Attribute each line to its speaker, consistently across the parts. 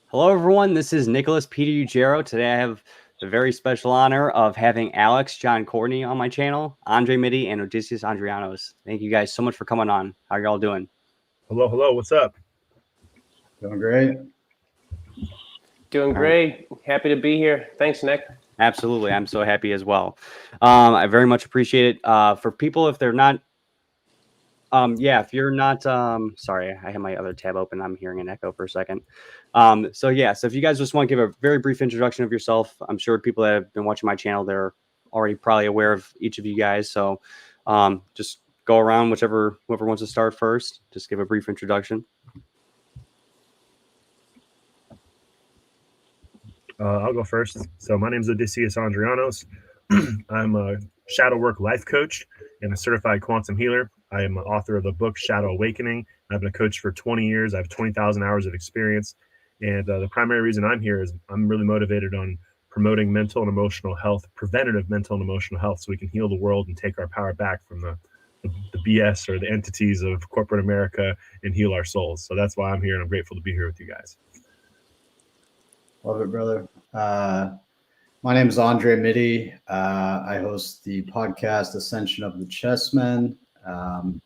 Speaker 1: Hello, everyone. This is Nicholas Peter Ugero. Today, I have the very special honor of having Alex John Courtney on my channel, Andre Mitty, and Odysseus Andrianos. Thank you guys so much for coming on. How are y'all doing?
Speaker 2: Hello. What's up?
Speaker 3: Doing great.
Speaker 4: Doing great. Happy to be here. Thanks, Nick.
Speaker 1: Absolutely. I'm so happy as well. I very much appreciate it. For people, if they're not, if you're not, sorry, I have my other tab open. I'm hearing an echo for a second. So if you guys just want to give a very brief introduction of yourself, I'm sure people that have been watching my channel, they're already probably aware of each of you guys. So just go around, whoever wants to start first, just give a brief introduction.
Speaker 2: I'll go first. So my name is Odysseus Andrianos. I'm a shadow work life coach and a certified quantum healer. I am the author of the book Shadow Awakening. I've been a coach for 20 years. I have 20,000 hours of experience. And the primary reason I'm here is I'm really motivated on promoting mental and emotional health, preventative mental and emotional health, so we can heal the world and take our power back from the BS or the entities of corporate America and heal our souls. So that's why I'm here, and I'm grateful to be here with you guys.
Speaker 3: Love it, brother. My name is Andre Mitty. I host the podcast Ascension of the Chessmen.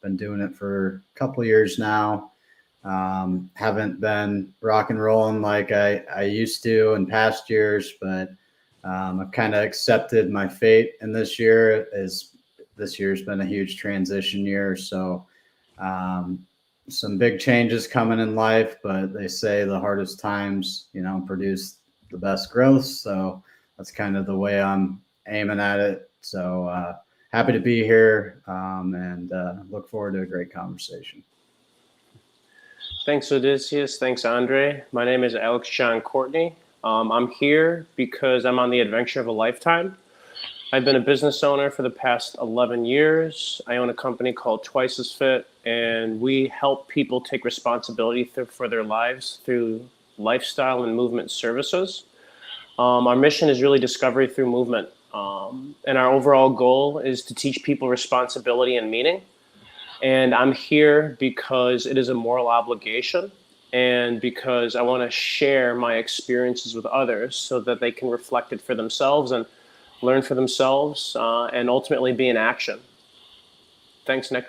Speaker 3: Been doing it for a couple of years now. Haven't been rock and rolling like I used to in past years, but I've kind of accepted my fate in this year, as this year's been a huge transition year. So some big changes coming in life, but they say the hardest times, produce the best growth. So that's kind of the way I'm aiming at it. So happy to be here and look forward to a great conversation.
Speaker 4: Thanks, Odysseus. Thanks, Andre. My name is Alex John Courtney. I'm here because I'm on the adventure of a lifetime. I've been a business owner for the past 11 years. I own a company called Twice as Fit, and we help people take responsibility for their lives through lifestyle and movement services. Our mission is really discovery through movement. And our overall goal is to teach people responsibility and meaning. And I'm here because it is a moral obligation and because I want to share my experiences with others so that they can reflect it for themselves and learn for themselves and ultimately be in action. Thanks, Nick.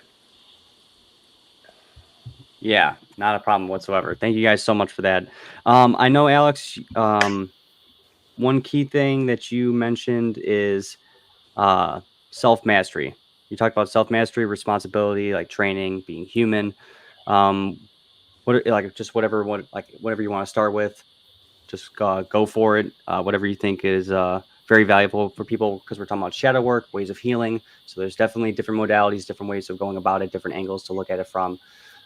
Speaker 1: Yeah, not a problem whatsoever. Thank you guys so much for that. I know, Alex, one key thing that you mentioned is self-mastery. You talked about self-mastery, responsibility, like training, being human. Whatever you want to start with, just go for it. Whatever you think is very valuable for people, because we're talking about shadow work, ways of healing. So there's definitely different modalities, different ways of going about it, different angles to look at it from.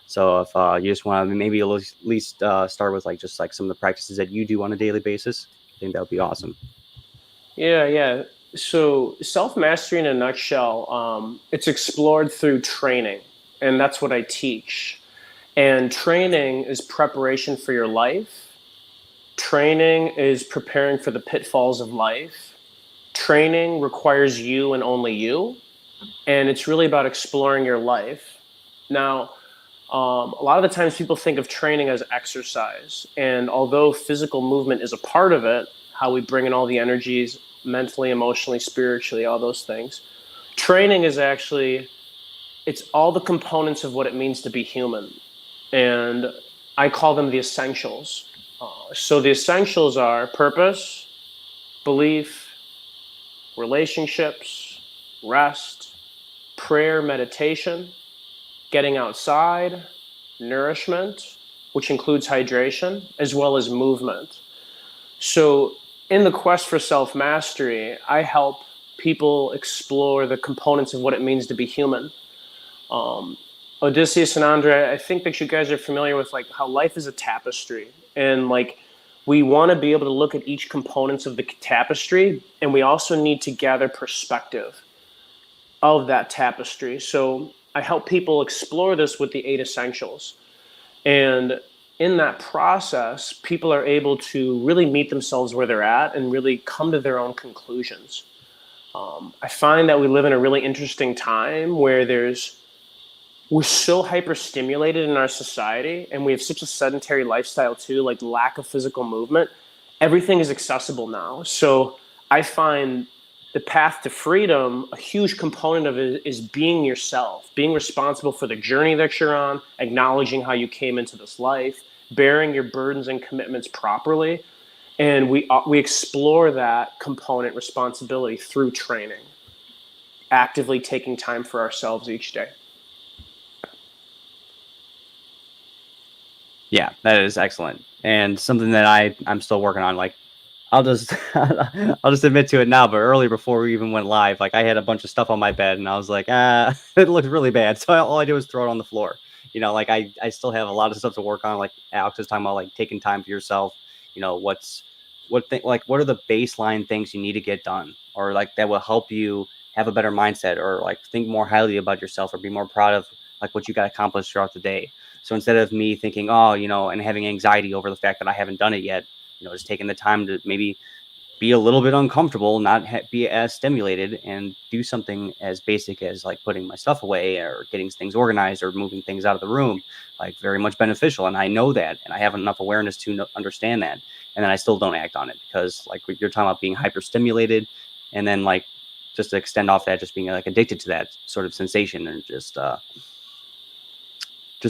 Speaker 1: So if you just want to maybe at least start with just some of the practices that you do on a daily basis, I think that would be awesome.
Speaker 4: Yeah. So self-mastery in a nutshell, it's explored through training, and that's what I teach. And training is preparation for your life. Training is preparing for the pitfalls of life. Training requires you and only you. And it's really about exploring your life. Now, a lot of the times people think of training as exercise. And although physical movement is a part of it, how we bring in all the energies, mentally, emotionally, spiritually, all those things, training is actually, it's all the components of what it means to be human. And I call them the essentials. So the essentials are purpose, belief, relationships, rest, prayer, meditation, getting outside, nourishment, which includes hydration, as well as movement. So in the quest for self-mastery, I help people explore the components of what it means to be human. Odysseus and Andre, I think that you guys are familiar with how life is a tapestry, and we want to be able to look at each components of the tapestry, and we also need to gather perspective of that tapestry. So I help people explore this with the 8 essentials. And in that process, people are able to really meet themselves where they're at and really come to their own conclusions. I find that we live in a really interesting time where there's we're so hyper-stimulated in our society, and we have such a sedentary lifestyle too, like lack of physical movement. Everything is accessible now. So I find the path to freedom, a huge component of it is being yourself, being responsible for the journey that you're on, acknowledging how you came into this life, bearing your burdens and commitments properly. And we explore that component responsibility through training, actively taking time for ourselves each day.
Speaker 1: Yeah, that is excellent, and something that I'm still working on. Like, I'll just I'll just admit to it now, but earlier before we even went live, like I had a bunch of stuff on my bed, and I was like, it looks really bad. So all I did was throw it on the floor. You know, like I still have a lot of stuff to work on. Like Alex was talking about, like taking time for yourself. You know, what are the baseline things you need to get done, or like that will help you have a better mindset, or like think more highly about yourself, or be more proud of like what you got accomplished throughout the day. So instead of me thinking, oh, you know, and having anxiety over the fact that I haven't done it yet, you know, just taking the time to maybe be a little bit uncomfortable, not be as stimulated, and do something as basic as like putting my stuff away or getting things organized or moving things out of the room, like very much beneficial. And I know that, and I have enough awareness to understand that. And then I still don't act on it because like you're talking about being hyper stimulated, and then like just to extend off that, just being like addicted to that sort of sensation, and just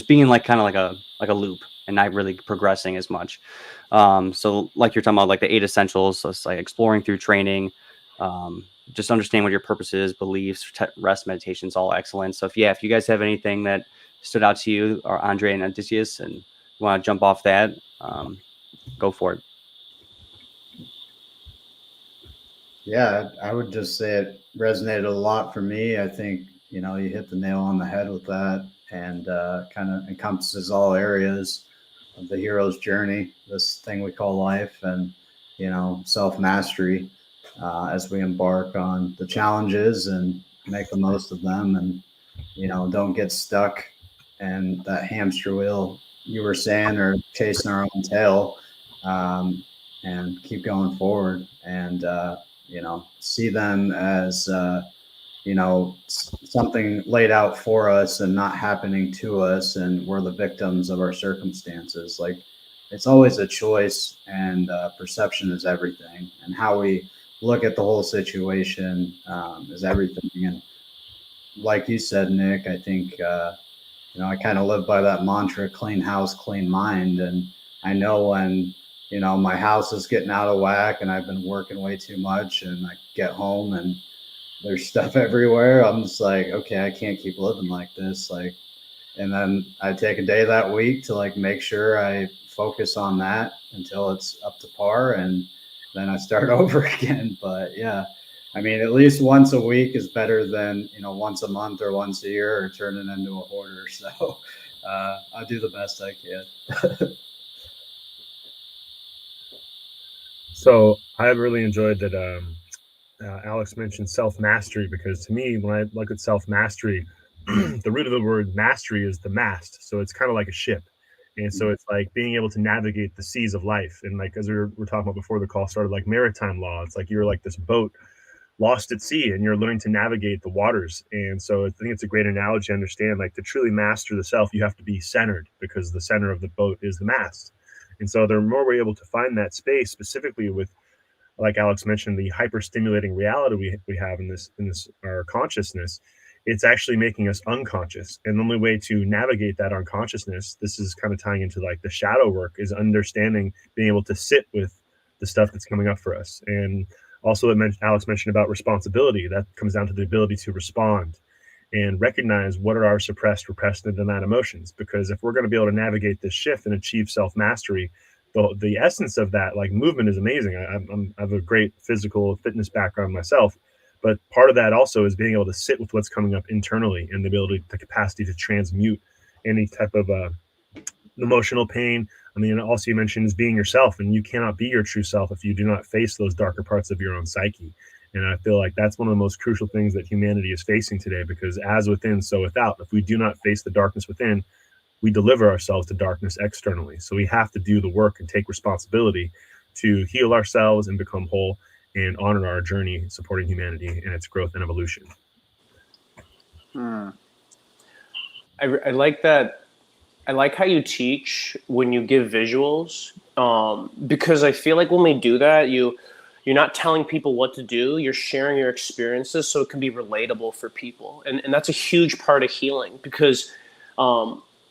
Speaker 1: being like kind of like a loop and not really progressing as much. So like you're talking about like the 8 essentials, so it's like exploring through training, just understand what your purpose is, beliefs, rest, meditations, all excellent. So if you guys have anything that stood out to you, or Andre and Odysseus, and you want to jump off that, go for it.
Speaker 3: Yeah, I would just say it resonated a lot for me. I think, you know, you hit the nail on the head with that, and kind of encompasses all areas of the hero's journey, this thing we call life, and, you know, self mastery as we embark on the challenges and make the most of them, and, you know, don't get stuck in that hamster wheel you were saying, or chasing our own tail, and keep going forward, and, you know, see them as, you know, something laid out for us and not happening to us, and we're the victims of our circumstances. Like, it's always a choice, and perception is everything, and how we look at the whole situation is everything. And like you said, Nick, I think, you know, I kind of live by that mantra: clean house, clean mind. And I know when, you know, my house is getting out of whack and I've been working way too much, and I get home and there's stuff everywhere, I'm just like, okay, I can't keep living like this. Like, and then I take a day that week to like make sure I focus on that until it's up to par, and then I start over again. But yeah, I mean, at least once a week is better than, you know, once a month or once a year, or turning into a hoarder. So I do the best I can.
Speaker 2: So I really enjoyed that Alex mentioned self-mastery, because to me, when I look at self-mastery, the root of the word mastery is the mast. So it's kind of like a ship. And so it's like being able to navigate the seas of life. And like, as we were talking about before the call started, like maritime law, it's like you're like this boat lost at sea, and you're learning to navigate the waters. And so I think it's a great analogy to understand, like, to truly master the self, you have to be centered, because the center of the boat is the mast. And so the more we're able to find that space, specifically with, like Alex mentioned, the hyper stimulating reality we have in this our consciousness, it's actually making us unconscious. And the only way to navigate that unconsciousness, this is kind of tying into like the shadow work, is understanding, being able to sit with the stuff that's coming up for us. And also, Alex mentioned about responsibility. That comes down to the ability to respond and recognize what are our repressed and denied emotions. Because if we're going to be able to navigate this shift and achieve self-mastery, the essence of that, like, movement is amazing. I have a great physical fitness background myself, but part of that also is being able to sit with what's coming up internally, and the capacity to transmute any type of emotional pain. I mean, also, you mentioned is being yourself, and you cannot be your true self if you do not face those darker parts of your own psyche. And I feel like that's one of the most crucial things that humanity is facing today, because as within, so without. If we do not face the darkness within, we deliver ourselves to darkness externally. So we have to do the work and take responsibility to heal ourselves and become whole, and honor our journey supporting humanity and its growth and evolution.
Speaker 4: I like that. I like how you teach when you give visuals, because I feel like when we do that, you're not telling people what to do. You're sharing your experiences, so it can be relatable for people, and that's a huge part of healing because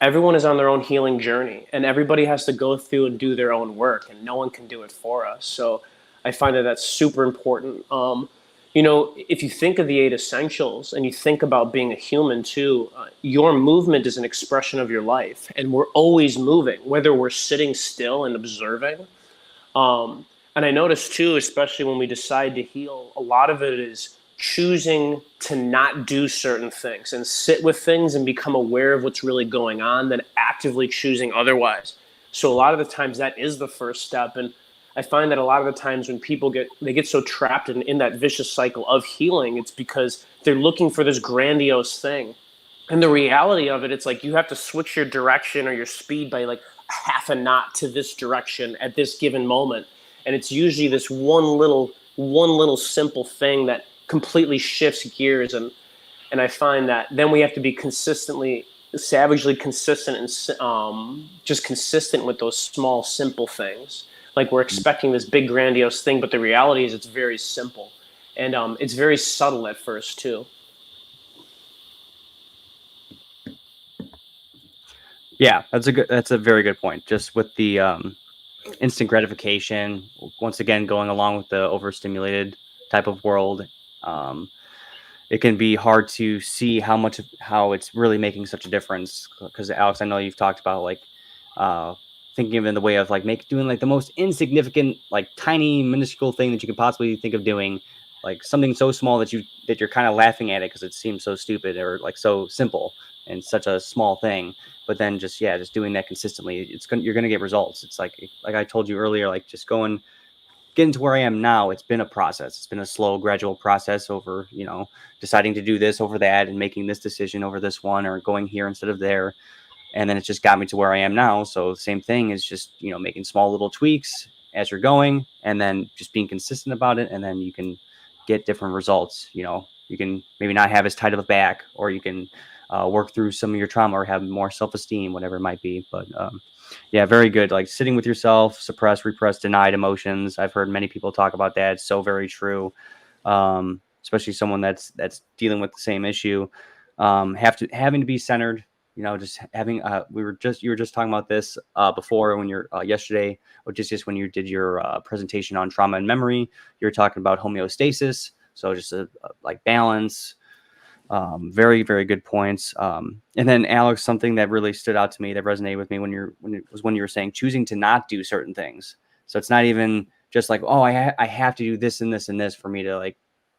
Speaker 4: everyone is on their own healing journey, and everybody has to go through and do their own work, and no one can do it for us. So I find that that's super important. If you think of the eight essentials and you think about being a human too, your movement is an expression of your life, and we're always moving, whether we're sitting still and observing. And I notice too, especially when we decide to heal, a lot of it is choosing to not do certain things and sit with things and become aware of what's really going on, than actively choosing otherwise. So a lot of the times that is the first step. And I find that a lot of the times when people get so trapped in that vicious cycle of healing, it's because they're looking for this grandiose thing. And the reality of it, it's like you have to switch your direction or your speed by like half a knot to this direction at this given moment. And it's usually this one little simple thing that completely shifts gears. And I find that then we have to be consistently, savagely consistent, and just consistent with those small, simple things. Like we're expecting this big, grandiose thing, but the reality is it's very simple, and it's very subtle at first too.
Speaker 1: Yeah, that's a very good point. Just with the instant gratification, once again, going along with the overstimulated type of world, it can be hard to see how it's really making such a difference. Because Alex, I know you've talked about like thinking of it in the way of like doing like the most insignificant, like tiny, minuscule thing that you could possibly think of doing, like something so small that you're kind of laughing at it because it seems so stupid or like so simple and such a small thing. But then just doing that consistently, you're gonna get results. It's like I told you earlier, like just getting to where I am now. It's been a process. It's been a slow, gradual process over, deciding to do this over that and making this decision over this one or going here instead of there. And then it's just got me to where I am now. So the same thing is just, making small little tweaks as you're going and then just being consistent about it. And then you can get different results. You can maybe not have as tight of a back, or you can work through some of your trauma or have more self-esteem, whatever it might be. But yeah, very good. Like sitting with yourself, suppress, repress, denied emotions. I've heard many people talk about that. It's so very true. Especially someone that's dealing with the same issue. Having to be centered, just having, you were just talking about this before when you're yesterday, or just when you did your presentation on trauma and memory, you were talking about homeostasis. So just like balance. Very, very good points. And then Alex, something that really stood out to me that resonated with me when you were saying choosing to not do certain things. So it's not even just like, oh, I have to do this and this and this for me to like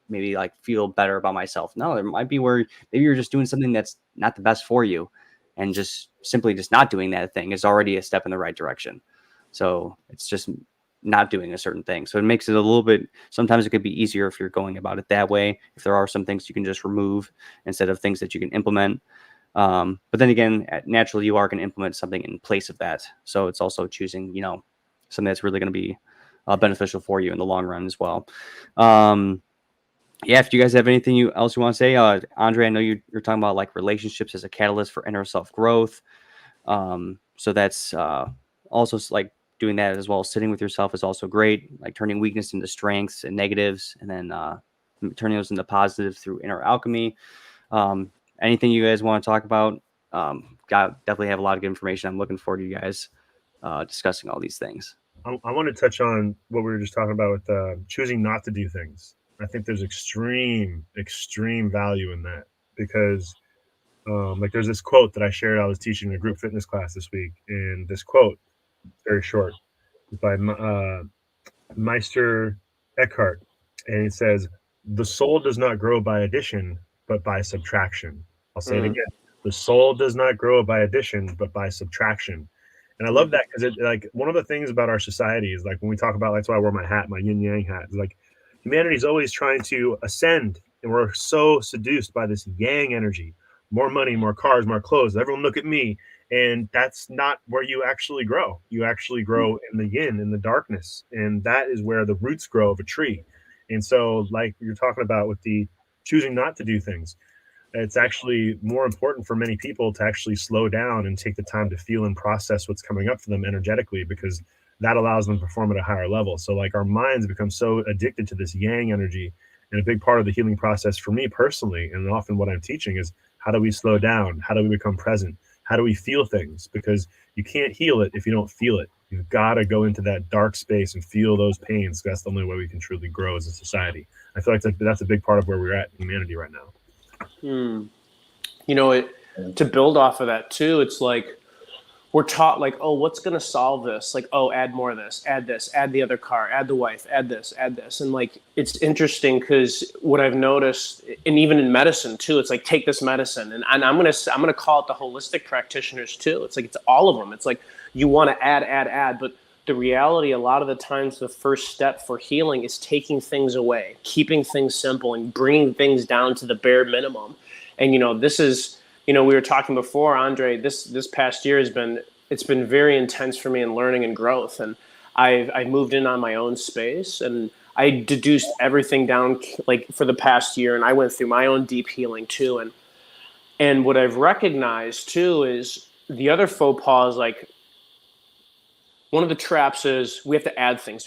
Speaker 1: maybe like feel better about myself. No, there might be where maybe you're just doing something that's not the best for you, and just simply just not doing that thing is already a step in the right direction. So it's just not doing a certain thing. So it makes it a little bit, sometimes it could be easier if you're going about it that way. If there are some things you can just remove instead of things that you can implement. But then again, naturally you are going to implement something in place of that. So it's also choosing, something that's really going to be beneficial for you in the long run as well. Yeah, if you guys have anything else you want to say, Andre, I know you're talking about like relationships as a catalyst for inner self-growth. So that's also like doing that as well. Sitting with yourself is also great, like turning weakness into strengths and negatives, and then turning those into positives through inner alchemy. Anything you guys want to talk about? Definitely have a lot of good information. I'm looking forward to you guys discussing all these things.
Speaker 2: I want to touch on what we were just talking about with choosing not to do things. I think there's extreme value in that, because like there's this quote that I shared. I was teaching a group fitness class this week, and this quote, very short, is by Meister Eckhart, and it says, "The soul does not grow by addition, but by subtraction." I'll say it again. The soul does not grow by addition, but by subtraction. And I love that, because it, like, one of the things about our society is like when we talk about, that's why I wear my hat, my yin yang hat. It's like humanity is always trying to ascend, and we're so seduced by this yang energy. More money, more cars, more clothes. Everyone look at me. And that's not where you actually grow. You actually grow in the yin, in the darkness. And that is where the roots grow of a tree. And so, like you're talking about with the choosing not to do things, it's actually more important for many people to actually slow down and take the time to feel and process what's coming up for them energetically, because that allows them to perform at a higher level. So like our minds become so addicted to this yang energy. And a big part of the healing process for me personally, and often what I'm teaching, is how do we slow down? How do we become present? How do we feel things? Because you can't heal it if you don't feel it. You've got to go into that dark space and feel those pains. That's the only way we can truly grow as a society. I feel like that's a big part of where we're at in humanity right now.
Speaker 4: You know, to build off of that too, it's like we're taught like, oh, what's going to solve this? Like, oh, add more of this, add the other car, add the wife, add this. And like, it's interesting because what I've noticed, and even in medicine too, it's like, take this medicine. And I'm going to call it the holistic practitioners too. It's like, it's all of them. It's like, you want to add, but the reality, a lot of the times, the first step for healing is taking things away, keeping things simple and bringing things down to the bare minimum. And, you know, this is, you know, we were talking before, Andre, this past year it's been very intense for me in learning and growth. And I've moved in on my own space, and I deduced everything down like for the past year. And I went through my own deep healing too. And what I've recognized too is the other faux pas, like one of the traps is we have to add things.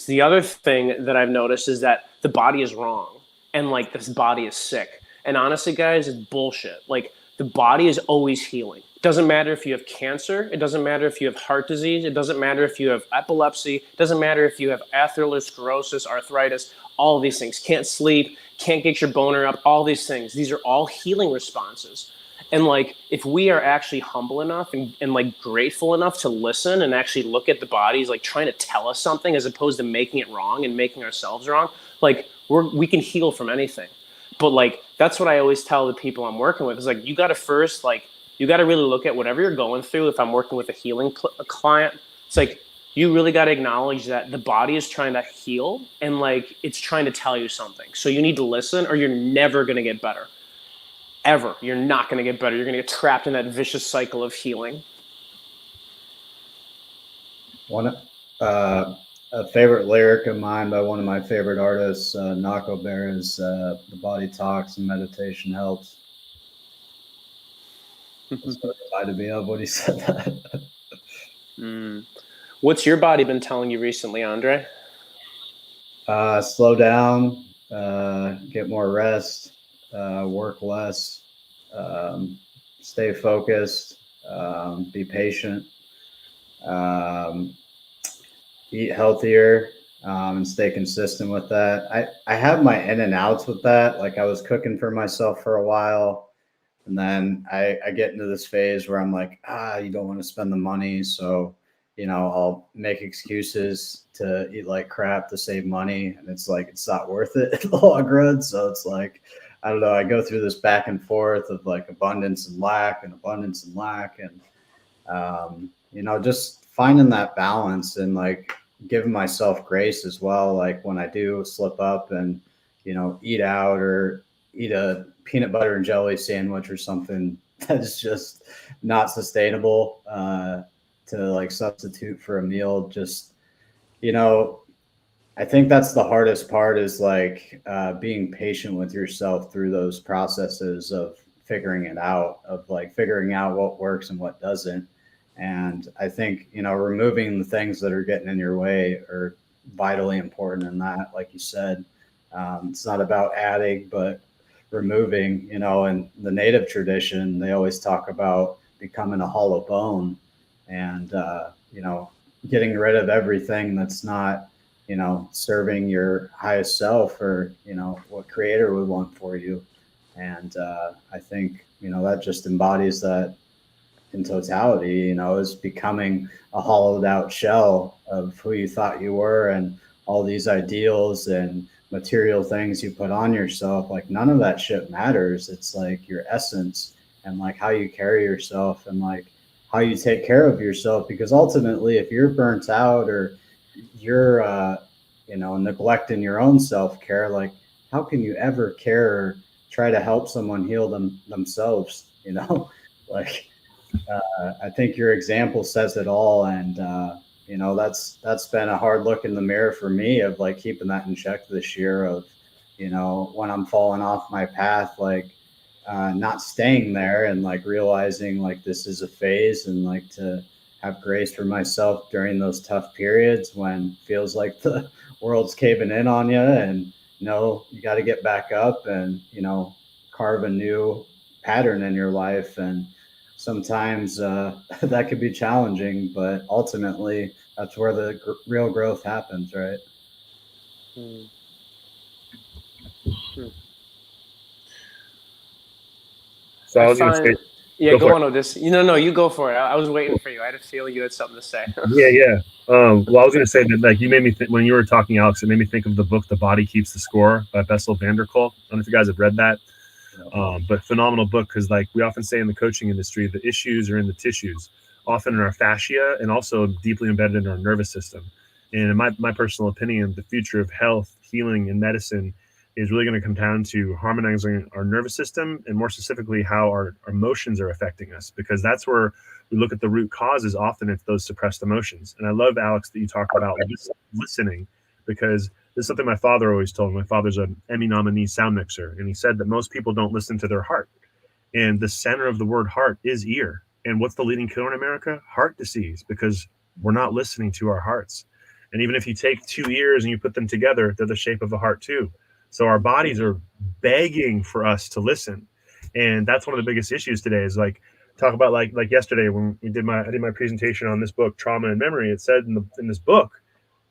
Speaker 4: The other thing that I've noticed is that the body is wrong, and like this body is sick. And honestly, guys, it's bullshit. Like the body is always healing. It doesn't matter if you have cancer. It doesn't matter if you have heart disease. It doesn't matter if you have epilepsy. It doesn't matter if you have atherosclerosis, arthritis, all of these things. Can't sleep, can't get your boner up, all these things. These are all healing responses. And like, if we are actually humble enough and like grateful enough to listen and actually look at the bodies, like trying to tell us something as opposed to making it wrong and making ourselves wrong, like we can heal from anything. But like, that's what I always tell the people I'm working with is like, you got to really look at whatever you're going through. If I'm working with a healing client, it's like, you really got to acknowledge that the body is trying to heal and like, it's trying to tell you something. So you need to listen or you're never going to get better. Ever. You're not going to get better. You're going to get trapped in that vicious cycle of healing.
Speaker 3: A favorite lyric of mine by one of my favorite artists, Nako Bear, is "The body talks and meditation helps." That's what it reminded me of when he said that.
Speaker 4: What's your body been telling you recently, Andre?
Speaker 3: Slow down, get more rest, work less, stay focused, be patient, eat healthier, and stay consistent with that. I have my in and outs with that. Like I was cooking for myself for a while, and then I get into this phase where I'm like, you don't want to spend the money. So, you know, I'll make excuses to eat like crap to save money. And it's like, it's not worth it in the long run. So it's like, I don't know. I go through this back and forth of like abundance and lack. And, you know, just finding that balance and like giving myself grace as well. Like when I do slip up and, you know, eat out or eat a peanut butter and jelly sandwich or something that's just not sustainable, to like substitute for a meal. Just, you know, I think that's the hardest part is like being patient with yourself through those processes of figuring it out, of like figuring out what works and what doesn't. And I think, you know, removing the things that are getting in your way are vitally important in that. Like you said, it's not about adding, but removing. You know, in the native tradition, they always talk about becoming a hollow bone and, you know, getting rid of everything that's not, you know, serving your highest self or, you know, what creator would want for you. And I think, you know, that just embodies that in totality, you know, is becoming a hollowed out shell of who you thought you were and all these ideals and material things you put on yourself. Like none of that shit matters. It's like your essence and like how you carry yourself and like how you take care of yourself. Because ultimately, if you're burnt out or you're, you know, neglecting your own self-care, like how can you ever care or try to help someone heal themselves, you know? Like, I think your example says it all. And, you know, that's been a hard look in the mirror for me of like keeping that in check this year of, you know, when I'm falling off my path, like not staying there and like realizing like this is a phase, and like to have grace for myself during those tough periods when it feels like the world's caving in on you, and you got to get back up and carve a new pattern in your life. And sometimes that could be challenging, but ultimately that's where the real growth happens, right?
Speaker 4: Hmm. Hmm.
Speaker 2: So I
Speaker 4: I
Speaker 2: was going to say,
Speaker 4: find, yeah,
Speaker 2: go for
Speaker 4: go
Speaker 2: it.
Speaker 4: on, Odysseus. No, you go for it. I was waiting for you. I had a feeling you had something to say.
Speaker 2: Yeah. Well, I was going to say that, like, you made me when you were talking, Alex, it made me think of the book "The Body Keeps the Score" by Bessel van der Kolk. I don't know if you guys have read that, but phenomenal book, because, like, we often say in the coaching industry, the issues are in the tissues, often in our fascia, and also deeply embedded in our nervous system. And in my personal opinion, the future of health, healing, and medicine is really going to come down to harmonizing our nervous system, and more specifically how our emotions are affecting us, because that's where we look at the root causes. Often it's those suppressed emotions. And I love, Alex, that you talk about listening, because this is something my father always told me. My father's an Emmy nominee sound mixer, and he said that most people don't listen to their heart. And the center of the word heart is ear. And what's the leading killer in America? Heart disease, because we're not listening to our hearts. And even if you take two ears and you put them together, they're the shape of a heart too. So our bodies are begging for us to listen. And that's one of the biggest issues today, is like, talk about like yesterday when I did my presentation on this book, Trauma and Memory. It said in this book,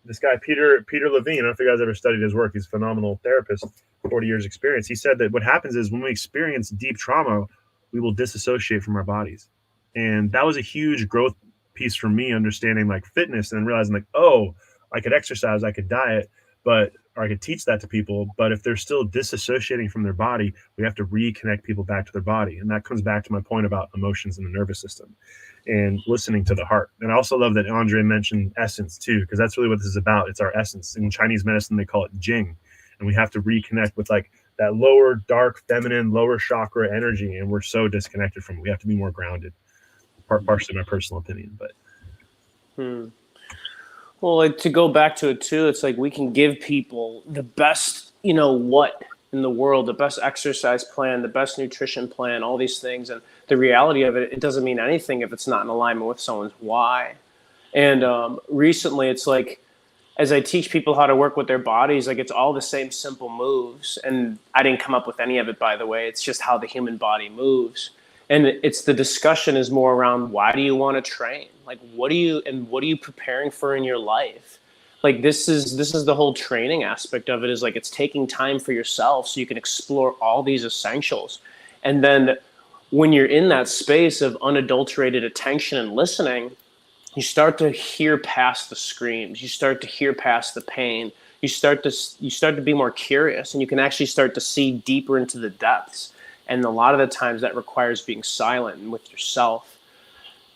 Speaker 2: this guy Peter Levine, I don't know if you guys ever studied his work, he's a phenomenal therapist, 40 years experience. He said that what happens is when we experience deep trauma, we will disassociate from our bodies. And that was a huge growth piece for me, understanding like fitness and realizing like, oh, I could exercise, I could diet, or I could teach that to people, but if they're still disassociating from their body, we have to reconnect people back to their body. And that comes back to my point about emotions in the nervous system and listening to the heart. And I also love that Andre mentioned essence too, because that's really what this is about. It's our essence. In Chinese medicine, they call it Jing. And we have to reconnect with like that lower, dark, feminine, lower chakra energy. And we're so disconnected from it. We have to be more grounded. Partially my personal opinion, but.
Speaker 4: Well, like, to go back to it too, it's like we can give people the best, what in the world, the best exercise plan, the best nutrition plan, all these things. And the reality of it, it doesn't mean anything if it's not in alignment with someone's why. And recently, it's like, as I teach people how to work with their bodies, like, it's all the same simple moves. And I didn't come up with any of it, by the way. It's just how the human body moves. And it's the discussion is more around, why do you want to train? Like, what are you preparing for in your life? Like, this is the whole training aspect of it, is like, it's taking time for yourself so you can explore all these essentials. And then when you're in that space of unadulterated attention and listening, you start to hear past the screams, you start to hear past the pain, you start to be more curious, and you can actually start to see deeper into the depths. And a lot of the times that requires being silent and with yourself.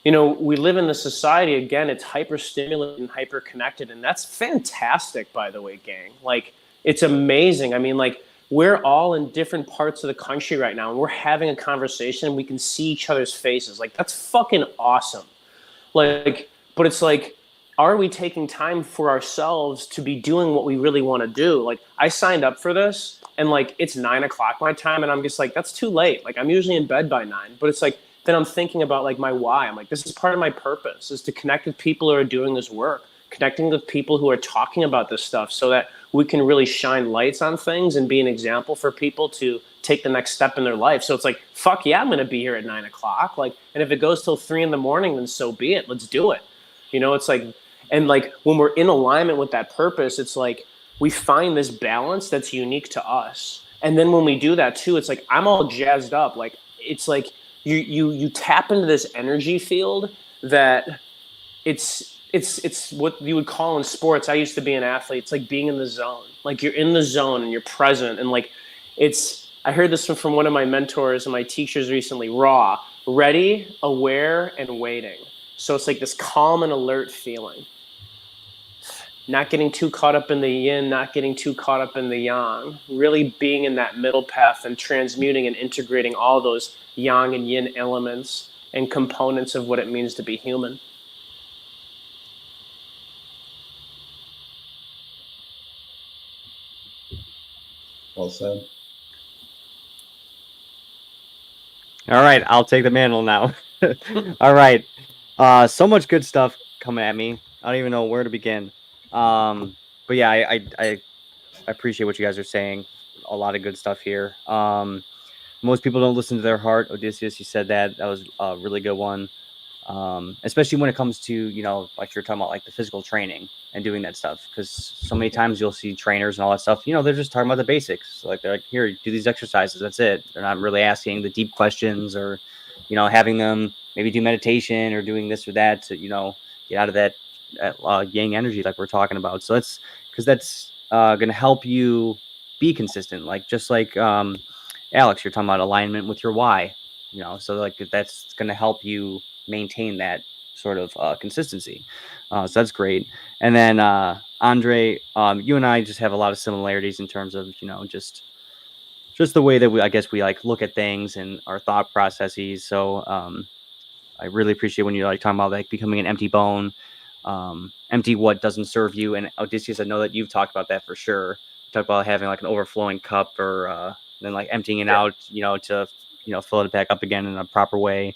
Speaker 4: We live in the society, again, it's hyper stimulated and hyper connected, and that's fantastic, by the way, gang. Like, it's amazing. I mean, like, we're all in different parts of the country right now, and we're having a conversation, and we can see each other's faces. Like, that's fucking awesome. Like, but it's like, are we taking time for ourselves to be doing what we really want to do? Like, I signed up for this, and like, it's 9 o'clock my time, and I'm just like, that's too late. Like, I'm usually in bed by 9, but it's like, then I'm thinking about like my why. I'm like, this is part of my purpose, is to connect with people who are doing this work, connecting with people who are talking about this stuff, so that we can really shine lights on things and be an example for people to take the next step in their life. So it's like, fuck yeah, I'm going to be here at 9 o'clock. Like, and if it goes till 3 a.m, then so be it. Let's do it. It's like, and like, when we're in alignment with that purpose, it's like, we find this balance that's unique to us. And then when we do that too, it's like, I'm all jazzed up. Like, it's like you tap into this energy field that it's what you would call in sports. I used to be an athlete. It's like being in the zone. Like, you're in the zone and you're present. And like, I heard this from one of my mentors and my teachers recently, Raw, ready, aware, and waiting. So it's like this calm and alert feeling. Not getting too caught up in the yin, not getting too caught up in the yang. Really being in that middle path and transmuting and integrating all those yang and yin elements and components of what it means to be human.
Speaker 3: Well said.
Speaker 1: All right, I'll take the mantle now. All right. So much good stuff coming at me. I don't even know where to begin. But yeah, I appreciate what you guys are saying. A lot of good stuff here. Most people don't listen to their heart. Odysseus, you said that. That was a really good one. Especially when it comes to, like you're talking about, like the physical training and doing that stuff. Because so many times you'll see trainers and all that stuff, they're just talking about the basics. Like they're like, here, do these exercises. That's it. They're not really asking the deep questions or, having them maybe do meditation or doing this or that to, get out of that yang energy like we're talking about. So that's going to help you be consistent. Like, just like Alex, you're talking about alignment with your why, so like that's going to help you maintain that sort of consistency. So that's great. And then Andre, you and I just have a lot of similarities in terms of, just the way that I guess we like look at things and our thought processes. So I really appreciate when you like talking about like becoming an empty bone, empty what doesn't serve you. And Odysseus, I know that you've talked about that for sure. Talk about having like an overflowing cup, or then like emptying it out, to fill it back up again in a proper way.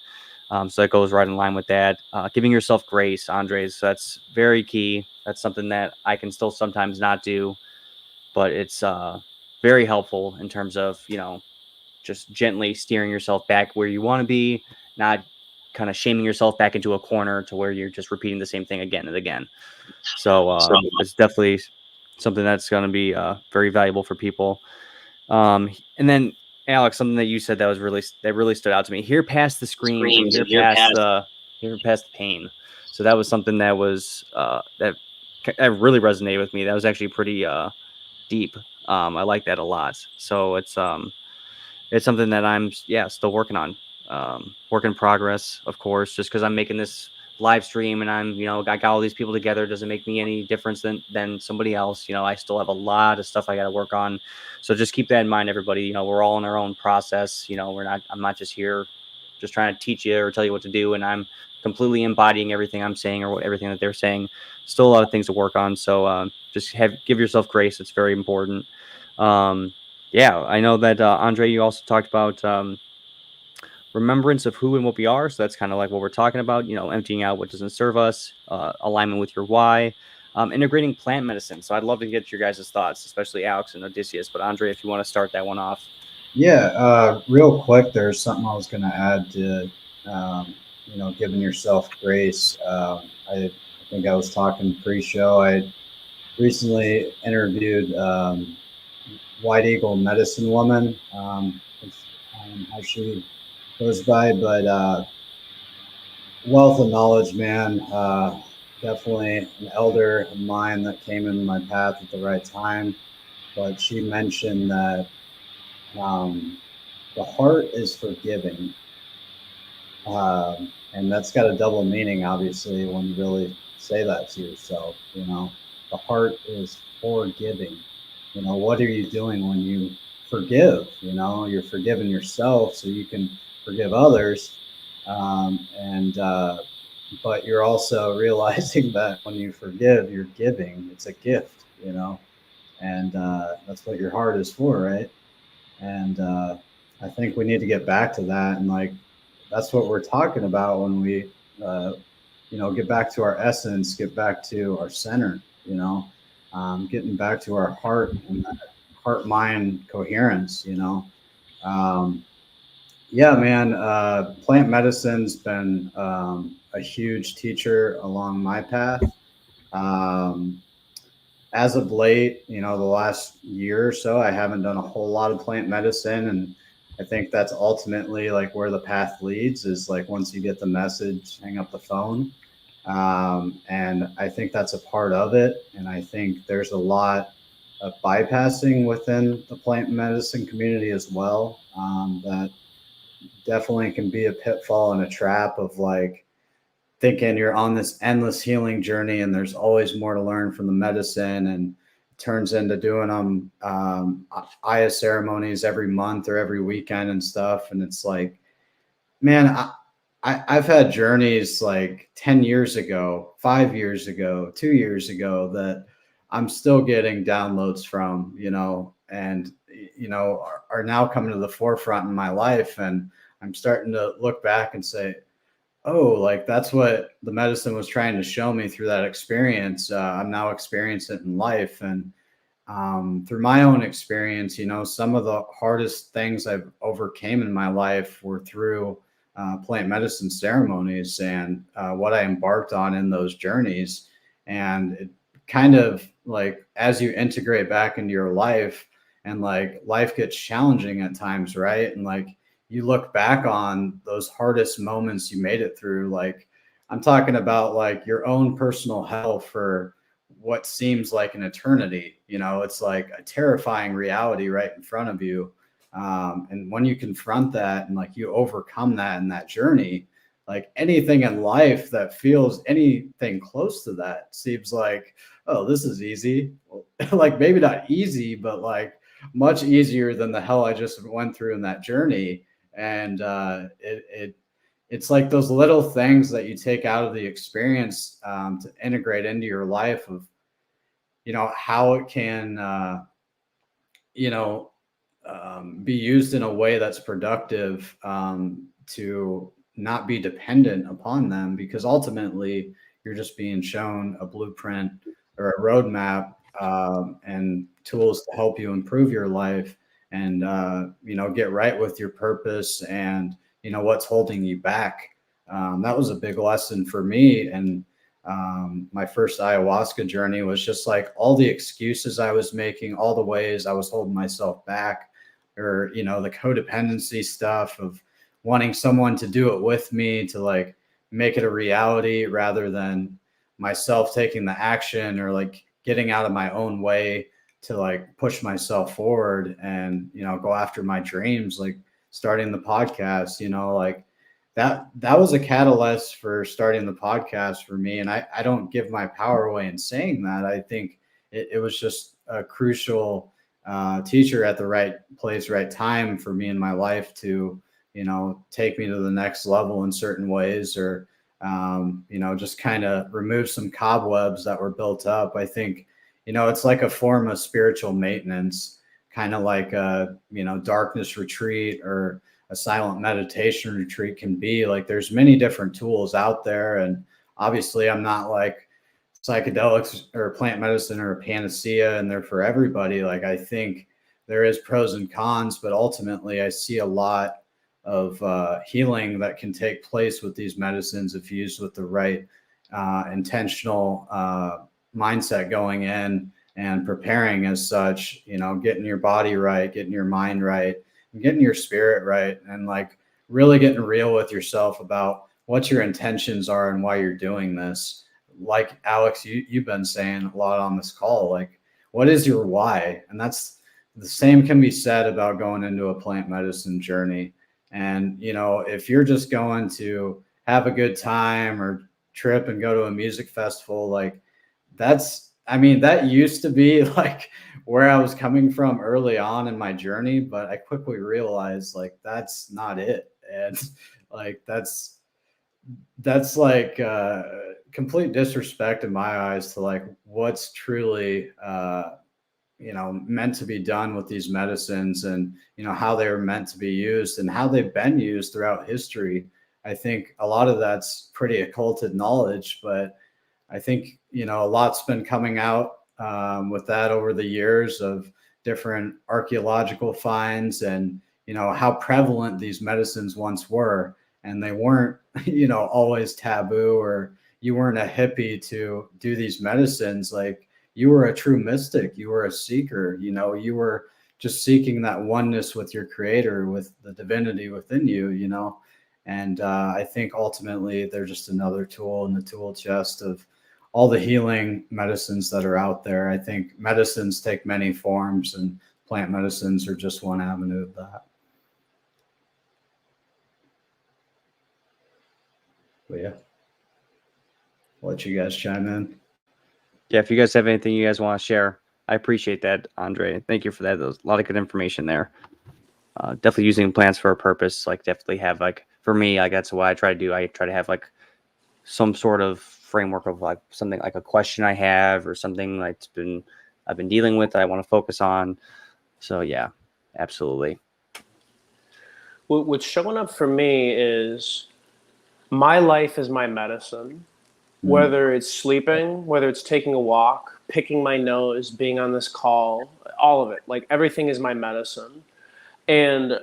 Speaker 1: So that goes right in line with that. Giving yourself grace, Andres. So that's very key. That's something that I can still sometimes not do, but it's very helpful in terms of, just gently steering yourself back where you want to be, not kind of shaming yourself back into a corner to where you're just repeating the same thing again and again. So it's definitely something that's going to be very valuable for people. And then Alex, something that you said that really stood out to me. Hear past the screams and hear past the pain. So that was something that was that really resonated with me. That was actually pretty deep. I like that a lot. So it's something that I'm still working on. Work in progress, of course. Just because I'm making this live stream and I'm I got all these people together doesn't make me any difference than somebody else. I still have a lot of stuff I got to work on. So just keep that in mind, everybody. We're all in our own process. I'm not just here just trying to teach you or tell you what to do, and I'm completely embodying everything I'm saying or everything that they're saying. Still a lot of things to work on. So just give yourself grace. It's very important. Yeah, I know that Andre, you also talked about remembrance of who and what we are. So that's kind of like what we're talking about, emptying out what doesn't serve us, alignment with your why, integrating plant medicine. So I'd love to get your guys' thoughts, especially Alex and Odysseus. But Andre, if you want to start that one off.
Speaker 3: Yeah, real quick, there's something I was going to add to, giving yourself grace. I think I was talking pre-show. I recently interviewed White Eagle Medicine Woman, how she goes by, but wealth of knowledge, man. Definitely an elder of mine that came in my path at the right time. But she mentioned that the heart is forgiving. And that's got a double meaning, obviously, when you really say that to yourself. The heart is forgiving. What are you doing when you forgive? You're forgiving yourself so you can forgive others. But you're also realizing that when you forgive, you're giving. It's a gift, and that's what your heart is for, right? And I think we need to get back to that, and like that's what we're talking about when we, get back to our essence, get back to our center, getting back to our heart and that heart-mind coherence, Yeah, man. Plant medicine's been a huge teacher along my path. Um, as of late, the last year or so, I haven't done a whole lot of plant medicine. And I think that's ultimately like where the path leads is like once you get the message, hang up the phone. And I think that's a part of it. And I think there's a lot of bypassing within the plant medicine community as well, that definitely can be a pitfall and a trap of like thinking you're on this endless healing journey and there's always more to learn from the medicine, and it turns into doing them Aya ceremonies every month or every weekend and stuff. And it's like, man, I've had journeys like 10 years ago, 5 years ago, 2 years ago that I'm still getting downloads from, and, are now coming to the forefront in my life. And I'm starting to look back and say, oh, like that's what the medicine was trying to show me through that experience. I'm now experiencing it in life. And through my own experience, some of the hardest things I've overcame in my life were through plant medicine ceremonies and what I embarked on in those journeys. And it kind of like, as you integrate back into your life and like life gets challenging at times, right? And like you look back on those hardest moments you made it through, like I'm talking about like your own personal hell for what seems like an eternity. It's like a terrifying reality right in front of you. And when you confront that and like you overcome that in that journey, like anything in life that feels anything close to that seems like, oh, this is easy. Like maybe not easy, but like much easier than the hell I just went through in that journey. And it's like those little things that you take out of the experience to integrate into your life of, how it can, be used in a way that's productive to not be dependent upon them, because ultimately you're just being shown a blueprint or a roadmap and tools to help you improve your life and, get right with your purpose and, what's holding you back. That was a big lesson for me. And my first ayahuasca journey was just like all the excuses I was making, all the ways I was holding myself back, or, the codependency stuff of wanting someone to do it with me to like make it a reality rather than myself taking the action or like getting out of my own way to like push myself forward and, go after my dreams, like starting the podcast, like that was a catalyst for starting the podcast for me. And I don't give my power away in saying that. I think it was just a crucial teacher at the right place, right time for me in my life to, take me to the next level in certain ways, or, just kind of remove some cobwebs that were built up. I think, it's like a form of spiritual maintenance, kind of like a, darkness retreat or a silent meditation retreat can be. Like there's many different tools out there. And obviously I'm not like psychedelics or plant medicine or a panacea and they're for everybody. Like I think there is pros and cons, but ultimately I see a lot of healing that can take place with these medicines if used with the right intentional mindset going in and preparing as such, getting your body right, getting your mind right, and getting your spirit right, and like really getting real with yourself about what your intentions are and why you're doing this. Like Alex, you've been saying a lot on this call, like what is your why? And that's the same can be said about going into a plant medicine journey. And, if you're just going to have a good time or trip and go to a music festival, like that used to be like where I was coming from early on in my journey, but I quickly realized like that's not it. And like that's like complete disrespect in my eyes to like what's truly meant to be done with these medicines, and how they were meant to be used and how they've been used throughout history. I think a lot of that's pretty occulted knowledge, but I think a lot's been coming out with that over the years of different archaeological finds and how prevalent these medicines once were, and they weren't always taboo, or you weren't a hippie to do these medicines. Like you were a true mystic, you were a seeker, you were just seeking that oneness with your creator, with the divinity within you, and I think ultimately they're just another tool in the tool chest of all the healing medicines that are out there. I think medicines take many forms, and plant medicines are just one avenue of that. But yeah, I'll let you guys chime in.
Speaker 1: Yeah, if you guys have anything you guys want to share, I appreciate that, Andre. Thank you for that. There's a lot of good information there. Definitely using plants for a purpose. Like definitely have like, for me, like that's what I try to do. I try to have like some sort of framework of like something like a question I have or something like I've been dealing with that I want to focus on. So yeah, absolutely.
Speaker 4: what's showing up for me is my life is my medicine. Whether it's sleeping, whether it's taking a walk, picking my nose, being on this call, all of it, like everything is my medicine. And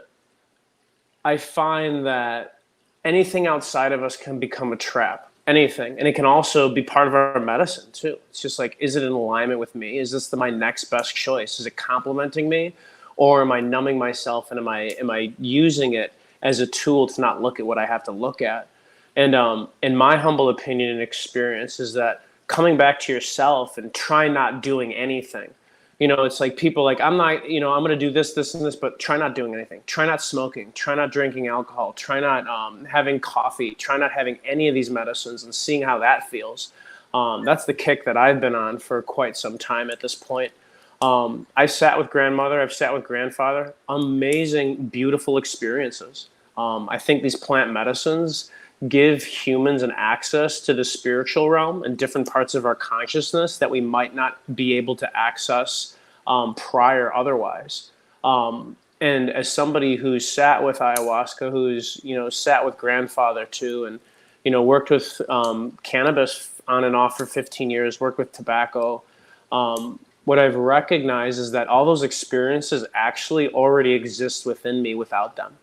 Speaker 4: I find that anything outside of us can become a trap, anything. And it can also be part of our medicine too. It's just like, is it in alignment with me? Is this my next best choice? Is it complementing me? Or am I numbing myself, and am I using it as a tool to not look at what I have to look at? And in my humble opinion and experience is that coming back to yourself and try not doing anything. It's like people like, I'm not, I'm going to do this, this, and this, but try not doing anything. Try not smoking. Try not drinking alcohol. Try not having coffee. Try not having any of these medicines and seeing how that feels. That's the kick that I've been on for quite some time at this point. I sat with grandmother. I've sat with grandfather. Amazing, beautiful experiences. I think these plant medicines give humans an access to the spiritual realm and different parts of our consciousness that we might not be able to access prior otherwise. And as somebody who's sat with ayahuasca, who's, sat with grandfather too, and, worked with cannabis on and off for 15 years, worked with tobacco, what I've recognized is that all those experiences actually already exist within me without them.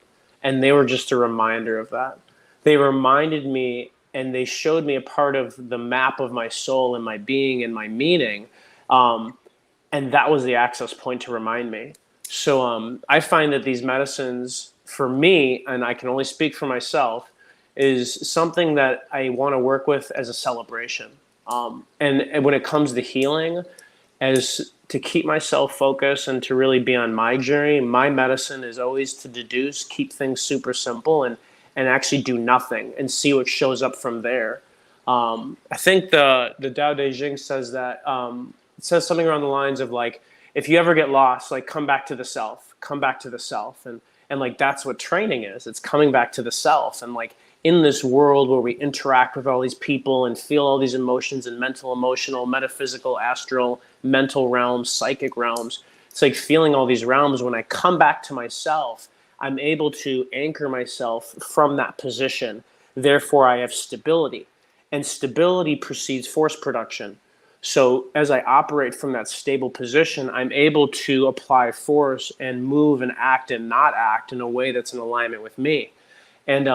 Speaker 4: And they were just a reminder of that. They reminded me, and they showed me a part of the map of my soul and my being and my meaning. And that was the access point to remind me. So I find that these medicines, for me, and I can only speak for myself, is something that I want to work with as a celebration. And when it comes to healing, as to keep myself focused and to really be on my journey, my medicine is always to deduce, keep things super simple, and actually do nothing and see what shows up from there. I think the Tao Te Ching says that, it says something around the lines of like, if you ever get lost, like come back to the self, and like, that's what training is. It's coming back to the self. And like in this world where we interact with all these people and feel all these emotions and mental, emotional, metaphysical, astral, mental realms, psychic realms, it's like feeling all these realms. When I come back to myself, I'm able to anchor myself from that position. Therefore, I have stability. And stability precedes force production. So as I operate from that stable position, I'm able to apply force and move and act and not act in a way that's in alignment with me. And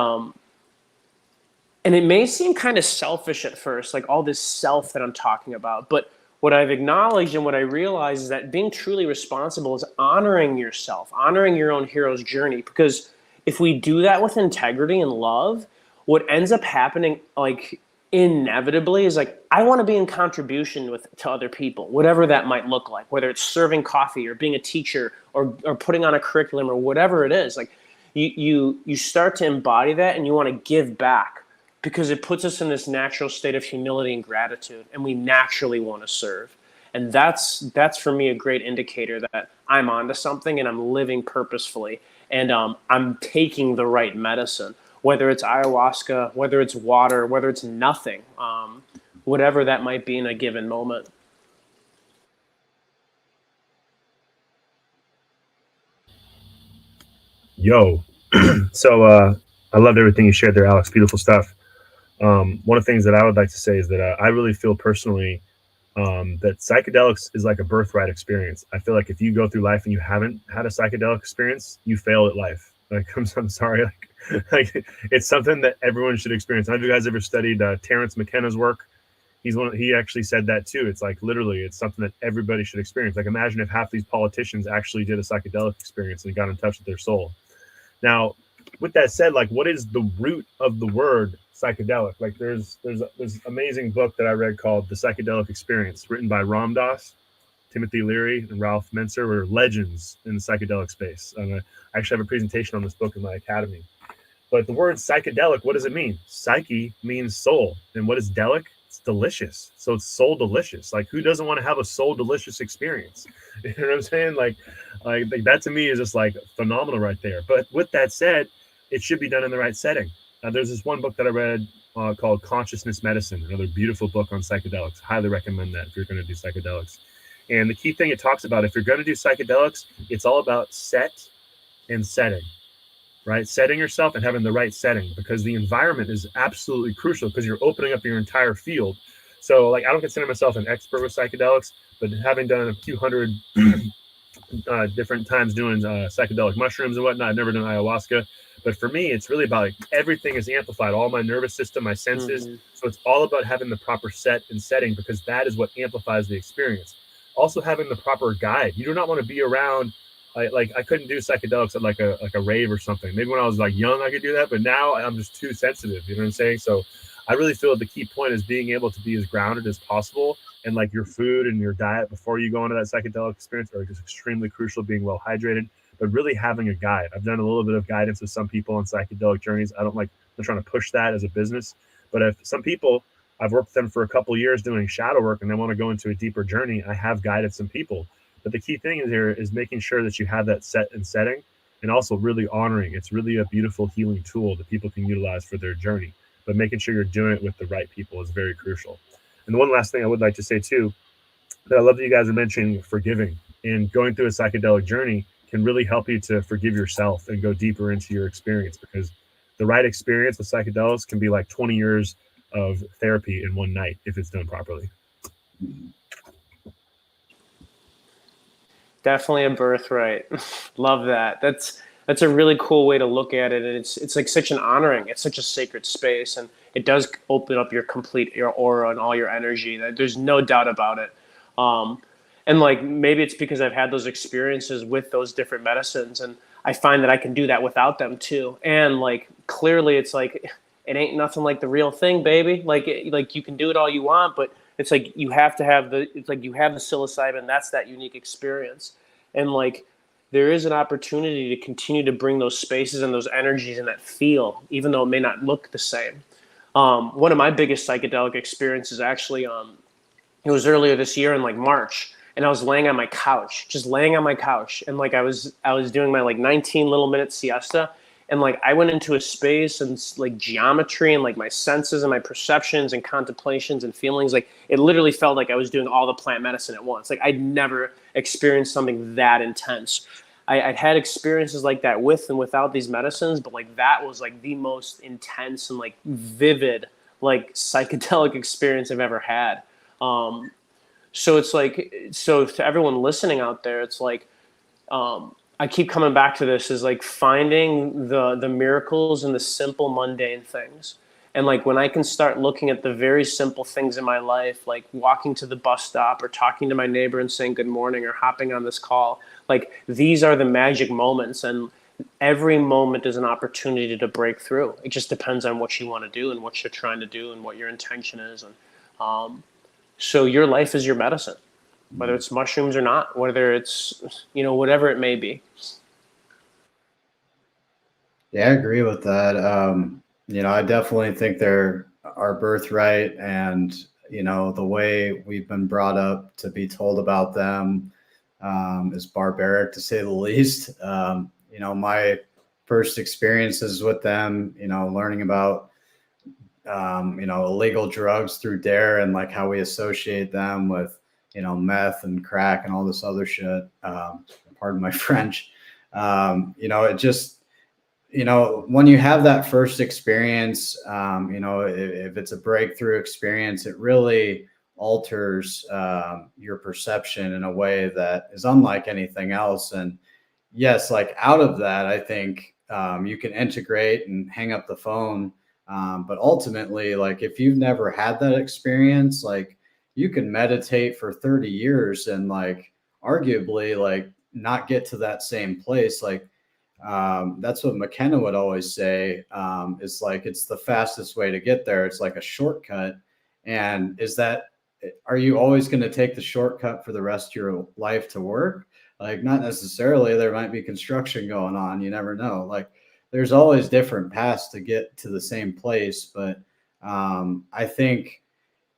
Speaker 4: it may seem kind of selfish at first, like all this self that I'm talking about. But what I've acknowledged and what I realize is that being truly responsible is honoring yourself, honoring your own hero's journey. Because if we do that with integrity and love, what ends up happening, like inevitably, is like, I want to be in contribution to other people, whatever that might look like, whether it's serving coffee or being a teacher or putting on a curriculum or whatever it is. Like you start to embody that and you want to give back, because it puts us in this natural state of humility and gratitude, and we naturally want to serve. And that's for me a great indicator that I'm onto something and I'm living purposefully, and I'm taking the right medicine, whether it's ayahuasca, whether it's water, whether it's nothing, whatever that might be in a given moment.
Speaker 2: Yo, so I loved everything you shared there, Alex. Beautiful stuff. One of the things that I would like to say is that I really feel personally that psychedelics is like a birthright experience. I feel like if you go through life and you haven't had a psychedelic experience, you fail at life. Like, I'm sorry. Like it's something that everyone should experience. Have you guys ever studied Terrence McKenna's work? He actually said that too. It's like literally, it's something that everybody should experience. Like imagine if half these politicians actually did a psychedelic experience and got in touch with their soul. Now, with that said, like what is the root of the word psychedelic? Like there's amazing book that I read called The Psychedelic Experience, written by Ram Dass, Timothy Leary, and Ralph Menser, were legends in the psychedelic space. And I actually have a presentation on this book in my academy. But the word psychedelic, what does it mean? Psyche means soul. And what is delic? It's delicious. So it's soul delicious. Like who doesn't want to have a soul delicious experience? You know what I'm saying? Like that to me is just like phenomenal right there. But with that said, it should be done in the right setting. There's this one book that I read called Consciousness Medicine, another beautiful book on psychedelics. Highly recommend that if you're going to do psychedelics. And the key thing it talks about, if you're going to do psychedelics, it's all about set and setting. right? Setting yourself and having the right setting, because the environment is absolutely crucial, because you're opening up your entire field. So like, I don't consider myself an expert with psychedelics, but having done a few hundred different times doing psychedelic mushrooms and whatnot, I've never done ayahuasca. But for me, it's really about like, everything is amplified, all my nervous system, my senses. So it's all about having the proper set and setting, because that is what amplifies the experience. Also having the proper guide. You do not want to be around like I couldn't do psychedelics at like a rave or something. Maybe when I was like young I could do that, but now I'm just too sensitive. You know what I'm saying? So I really feel the key point is being able to be as grounded as possible, and like your food and your diet before you go into that psychedelic experience are just extremely crucial. Being well hydrated, but really having a guide. I've done a little bit of guidance with some people on psychedelic journeys. I'm trying to push that as a business, but if some people, I've worked with them for a couple of years doing shadow work and they want to go into a deeper journey, I have guided some people. But the key thing here is making sure that you have that set and setting, and also really honoring. It's really a beautiful healing tool that people can utilize for their journey, but making sure you're doing it with the right people is very crucial. And the one last thing I would like to say too, that I love that you guys are mentioning forgiving, and going through a psychedelic journey can really help you to forgive yourself and go deeper into your experience, because the right experience with psychedelics can be like 20 years of therapy in one night if it's done properly.
Speaker 4: Definitely a birthright. Love that. That's a really cool way to look at it, and it's like such an honoring. It's such a sacred space, and it does open up your aura and all your energy. There's no doubt about it. And like, maybe it's because I've had those experiences with those different medicines, and I find that I can do that without them too. And like, clearly, it's like, it ain't nothing like the real thing, baby. Like you can do it all you want, but it's like you have to have it's like you have the psilocybin. That's that unique experience, and like, there is an opportunity to continue to bring those spaces and those energies and that feel, even though it may not look the same. One of my biggest psychedelic experiences actually, it was earlier this year in like March, and I was laying on my couch, just laying on my couch, and like I was doing my like 19 little minute siesta, and like I went into a space and like geometry and like my senses and my perceptions and contemplations and feelings, like it literally felt like I was doing all the plant medicine at once. Like I'd never experienced something that intense. I'd had experiences like that with and without these medicines, but like that was like the most intense and like vivid like psychedelic experience I've ever had. So it's like, so to everyone listening out there, it's like, I keep coming back to this, is like finding the miracles in the simple mundane things. And like, when I can start looking at the very simple things in my life, like walking to the bus stop or talking to my neighbor and saying good morning or hopping on this call, like these are the magic moments, and every moment is an opportunity to break through. It just depends on what you want to do and what you're trying to do and what your intention is. And so your life is your medicine, whether it's mushrooms or not, whether it's, whatever it may be.
Speaker 3: Yeah, I agree with that. I definitely think they're our birthright, and the way we've been brought up to be told about them is barbaric, to say the least. My first experiences with them, learning about illegal drugs through DARE, and like how we associate them with meth and crack and all this other shit. Pardon my French. It just, when you have that first experience, if it's a breakthrough experience, it really alters your perception in a way that is unlike anything else. And yes, like out of that, I think you can integrate and hang up the phone. But ultimately, like if you've never had that experience, like you can meditate for 30 years and like arguably like not get to that same place. Like that's what McKenna would always say, is like, it's the fastest way to get there. It's like a shortcut. And are you always going to take the shortcut for the rest of your life to work? Like, not necessarily. There might be construction going on. You never know. Like, there's always different paths to get to the same place. But I think,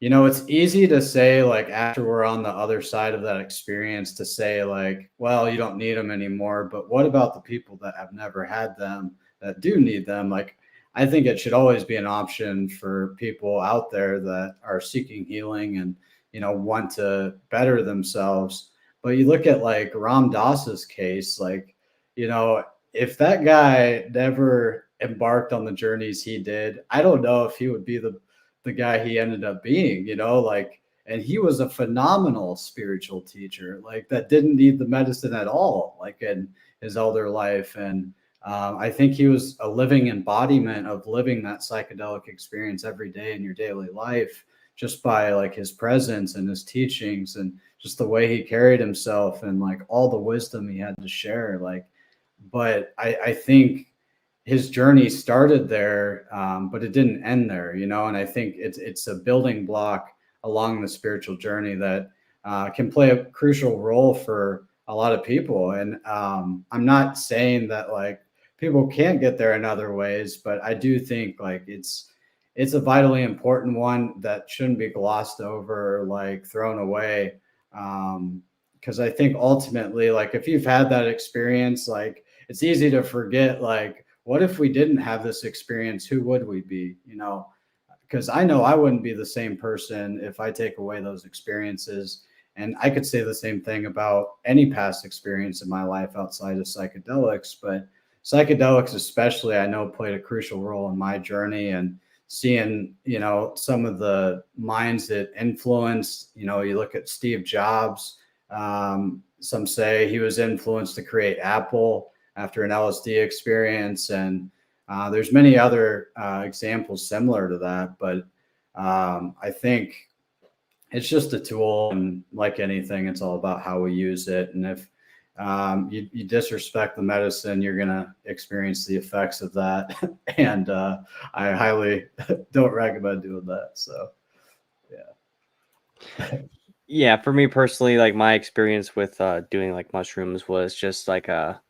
Speaker 3: it's easy to say, like, after we're on the other side of that experience, to say like, well, you don't need them anymore. But what about the people that have never had them, that do need them? Like, I think it should always be an option for people out there that are seeking healing and, want to better themselves. But you look at like Ram Dass's case, like, if that guy never embarked on the journeys he did, I don't know if he would be the guy he ended up being, like, and he was a phenomenal spiritual teacher, like that didn't need the medicine at all, like in his elder life. And I think he was a living embodiment of living that psychedelic experience every day in your daily life, just by like his presence and his teachings and just the way he carried himself and like all the wisdom he had to share. Like, but I think his journey started there, but it didn't end there, and I think it's a building block along the spiritual journey that can play a crucial role for a lot of people. And I'm not saying that like people can't get there in other ways, but I do think like it's a vitally important one that shouldn't be glossed over or like thrown away. Because I think ultimately, like if you've had that experience, like it's easy to forget, like, what if we didn't have this experience? Who would we be? Because I know I wouldn't be the same person if I take away those experiences. And I could say the same thing about any past experience in my life outside of psychedelics, but psychedelics especially, I know, played a crucial role in my journey. And seeing, some of the minds that influenced, you look at Steve Jobs, some say he was influenced to create Apple after an LSD experience. And there's many other examples similar to that. But I think it's just a tool. And like anything, it's all about how we use it. And if you disrespect the medicine, you're going to experience the effects of that. And I highly don't recommend doing that. So, yeah.
Speaker 1: Yeah, for me personally, like my experience with doing like mushrooms was just like a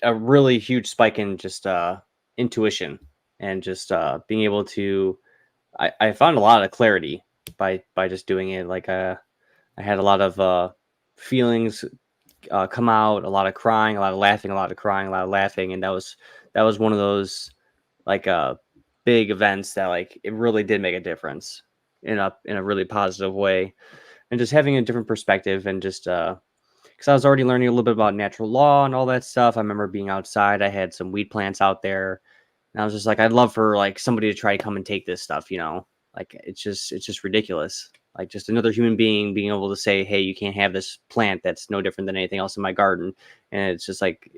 Speaker 1: really huge spike in just intuition and just being able to I found a lot of clarity by just doing it. Like I had a lot of feelings come out, a lot of crying, a lot of laughing, a lot of crying, a lot of laughing, and that was one of those like big events that like it really did make a difference in a really positive way. And just having a different perspective and just because I was already learning a little bit about natural law and all that stuff. I remember being outside. I had some weed plants out there, and I was just like, I'd love for like somebody to try to come and take this stuff. Like it's just ridiculous. Like just another human being being able to say, hey, you can't have this plant that's no different than anything else in my garden. And it's just like,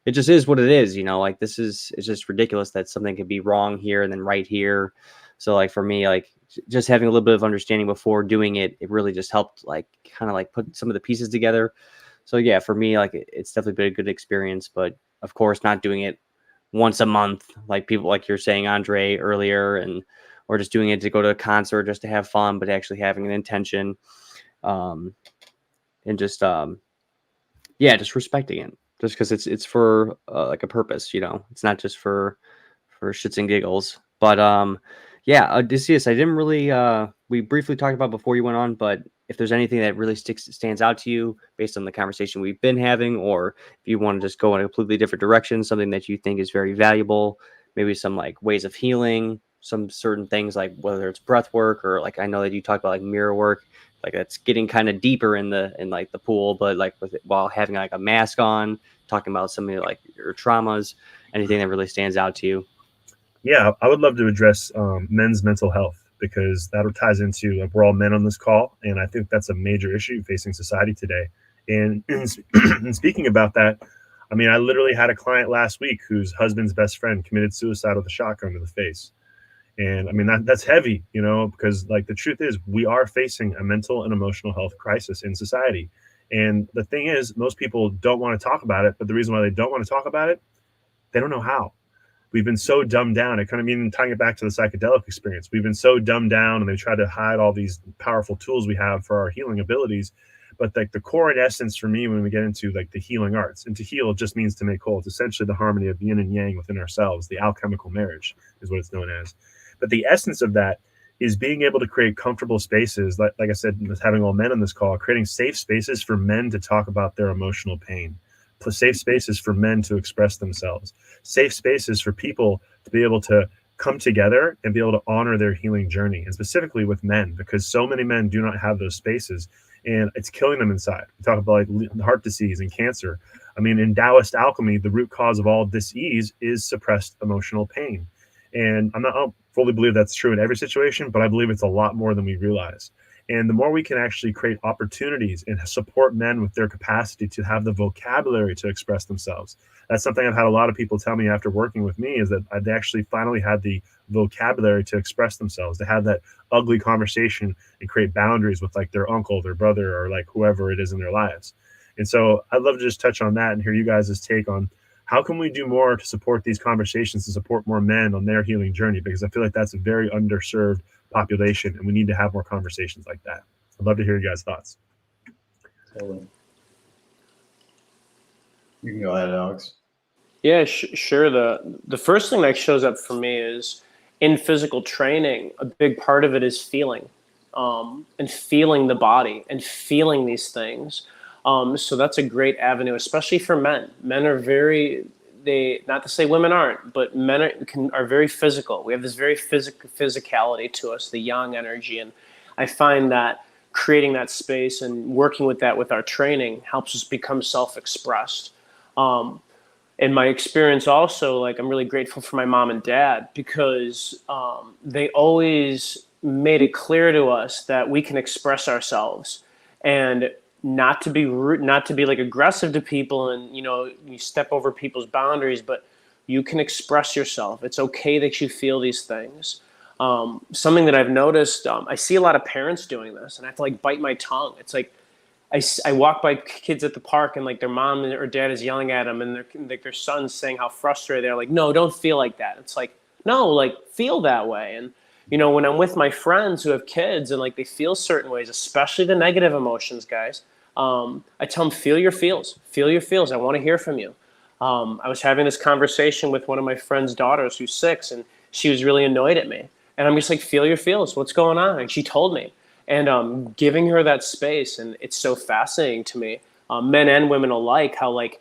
Speaker 1: it just is what it is. Like it's just ridiculous that something could be wrong here and then right here. So like for me, like just having a little bit of understanding before doing it, it really just helped like kind of like put some of the pieces together. So yeah, for me, like it's definitely been a good experience, but of course not doing it once a month, like people like you're saying, Andre, earlier, or just doing it to go to a concert just to have fun, but actually having an intention, and just just respecting it, just because it's for like a purpose, it's not just for shits and giggles. But yeah, Odysseus, I didn't really we briefly talked about before you went on, but if there's anything that really stands out to you based on the conversation we've been having, or if you want to just go in a completely different direction, something that you think is very valuable, maybe some like ways of healing, some certain things like whether it's breath work or like I know that you talked about like mirror work, like that's getting kind of deeper in like the pool, but like with it, while having like a mask on, talking about some of your, like your traumas, anything that really stands out to you.
Speaker 2: Yeah, I would love to address men's mental health because that ties into like we're all men on this call, and I think that's a major issue facing society today. And speaking about that, I mean, I literally had a client last week whose husband's best friend committed suicide with a shotgun to the face. And I mean, that's heavy, because like the truth is we are facing a mental and emotional health crisis in society. And the thing is, most people don't want to talk about it. But the reason why they don't want to talk about it, they don't know how. We've been so dumbed down. It kind of even tying it back to the psychedelic experience. We've been so dumbed down, and they try to hide all these powerful tools we have for our healing abilities. But like the core and essence for me, when we get into like the healing arts, and to heal just means to make whole. It's essentially the harmony of yin and yang within ourselves. The alchemical marriage is what it's known as. But the essence of that is being able to create comfortable spaces. Like I said, having all men on this call, creating safe spaces for men to talk about their emotional pain. Safe spaces for men to express themselves, safe spaces for people to be able to come together and be able to honor their healing journey, and specifically with men, because so many men do not have those spaces. and it's killing them inside. We talk about like heart disease and cancer. I mean, in Taoist alchemy, the root cause of all disease is suppressed emotional pain. And I don't fully believe that's true in every situation, but I believe it's a lot more than we realize. And the more we can actually create opportunities and support men with their capacity to have the vocabulary to express themselves. That's something I've had a lot of people tell me after working with me, is that they actually finally had the vocabulary to express themselves, to have that ugly conversation and create boundaries with like their uncle, their brother, or like whoever it is in their lives. And so I'd love to just touch on that and hear you guys' take on how can we do more to support these conversations, to support more men on their healing journey, because I feel like that's a very underserved population, and we need to have more conversations like that. I'd love to hear you guys' thoughts.
Speaker 3: Totally. You can go ahead, Alex.
Speaker 4: Yeah, sure. The first thing that shows up for me is in physical training, a big part of it is feeling, and feeling the body and feeling these things. So that's a great avenue, especially for men. Men are not to say women aren't, but men are very physical. We have this very physicality to us, the yang energy. And I find that creating that space and working with that with our training helps us become self-expressed. In my experience also, like, I'm really grateful for my mom and dad, because they always made it clear to us that we can express ourselves, and not to be rude, not to be like aggressive to people, and you step over people's boundaries, but you can express yourself. It's okay that you feel these things. Something that I've noticed, I see a lot of parents doing this, and I have to like bite my tongue. It's like I walk by kids at the park, and like their mom or dad is yelling at them, and their son's saying how frustrated they're. Like, no, don't feel like that. It's like, no, like, feel that way. And when I'm with my friends who have kids and like they feel certain ways, especially the negative emotions, guys, I tell them, feel your feels. Feel your feels. I want to hear from you. I was having this conversation with one of my friend's daughters who's 6, and she was really annoyed at me. And I'm just like, feel your feels. What's going on? And she told me. And giving her that space, and it's so fascinating to me, men and women alike, how like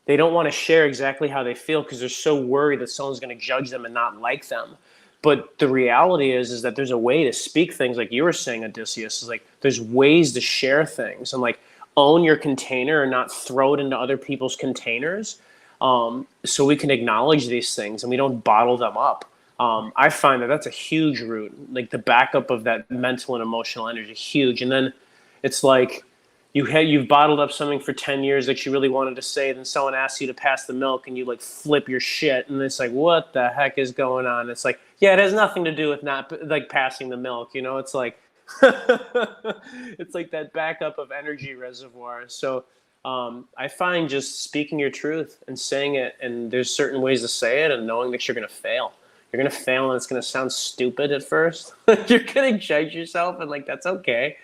Speaker 4: they don't want to share exactly how they feel because they're so worried that someone's going to judge them and not like them. But the reality is that there's a way to speak things, like you were saying, Odysseus, is like there's ways to share things, and like own your container and not throw it into other people's containers, so we can acknowledge these things and we don't bottle them up. I find that that's a huge root, like the backup of that mental and emotional energy, huge. And then it's like you've bottled up something for 10 years that you really wanted to say, then someone asks you to pass the milk and you like flip your shit, and it's like, what the heck is going on? It's like, yeah, it has nothing to do with not like passing the milk, it's like it's like that backup of energy reservoir. So I find just speaking your truth and saying it, and there's certain ways to say it, and knowing that you're going to fail. You're going to fail, and it's going to sound stupid at first. You're going to judge yourself, and like, that's okay.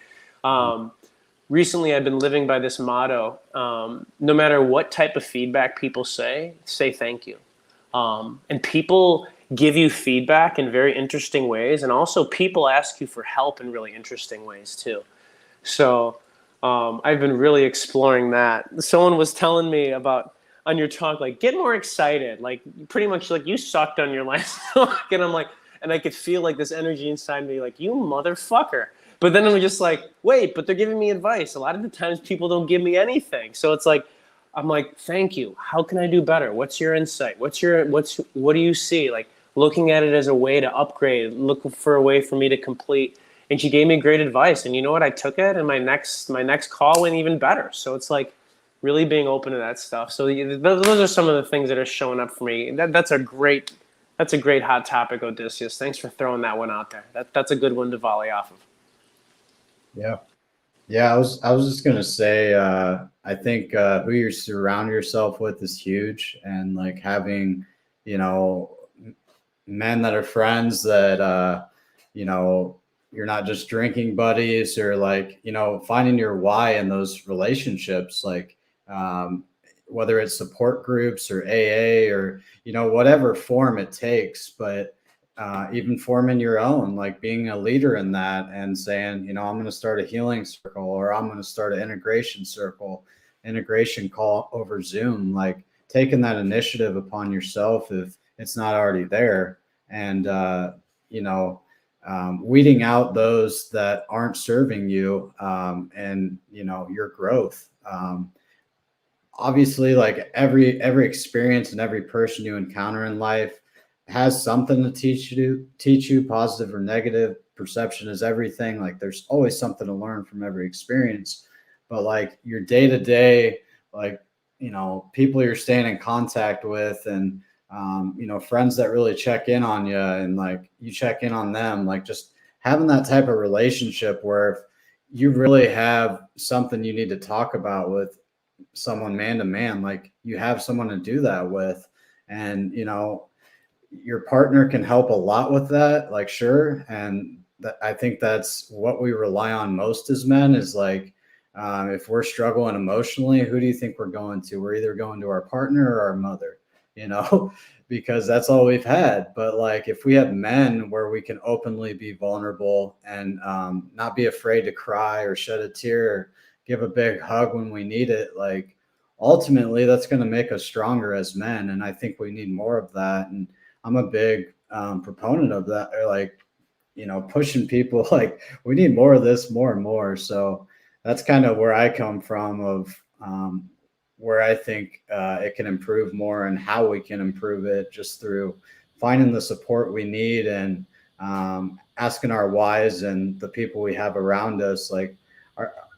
Speaker 4: Recently, I've been living by this motto. No matter what type of feedback people say thank you. And people give you feedback in very interesting ways. And also people ask you for help in really interesting ways too. So I've been really exploring that. Someone was telling me about, on your talk, like, get more excited, like pretty much like you sucked on your last talk. And I'm like, and I could feel like this energy inside me, like, you motherfucker. But then I'm just like, wait, but they're giving me advice. A lot of the times people don't give me anything. So it's like, I'm like, thank you. How can I do better? What's your insight? What do you see? Like, looking at it as a way to upgrade, look for a way for me to complete. And she gave me great advice. And you know what? I took it, and my next call went even better. So it's like, really being open to that stuff. So those are some of the things that are showing up for me. That's a great hot topic, Odysseus. Thanks for throwing that one out there. That's a good one to volley off of.
Speaker 3: Yeah. I was just gonna say, I think who you surround yourself with is huge, and like having, men that are friends that you're not just drinking buddies, or like finding your why in those relationships, like whether it's support groups or AA or whatever form it takes, but even forming your own, like being a leader in that and saying, I'm going to start a healing circle, or I'm going to start an integration call over Zoom, like taking that initiative upon yourself if it's not already there. And, weeding out those that aren't serving you, and your growth. Obviously, like every experience and every person you encounter in life has something to teach you, positive or negative. Perception is everything. Like there's always something to learn from every experience. But like your day to day, like people you're staying in contact with, and friends that really check in on you, and like you check in on them, like just having that type of relationship where if you really have something you need to talk about with someone man to man, like you have someone to do that with. And your partner can help a lot with that, like, sure. And I think that's what we rely on most as men is like, if we're struggling emotionally, who do you think we're going to? We're either going to our partner or our mother, because that's all we've had. But like, if we have men where we can openly be vulnerable and not be afraid to cry or shed a tear, or give a big hug when we need it, like ultimately that's going to make us stronger as men. And I think we need more of that. And I'm a big proponent of that, or like, pushing people like we need more of this, more and more. So that's kind of where I come from, of where I think it can improve more, and how we can improve it just through finding the support we need, and asking our whys and the people we have around us, like,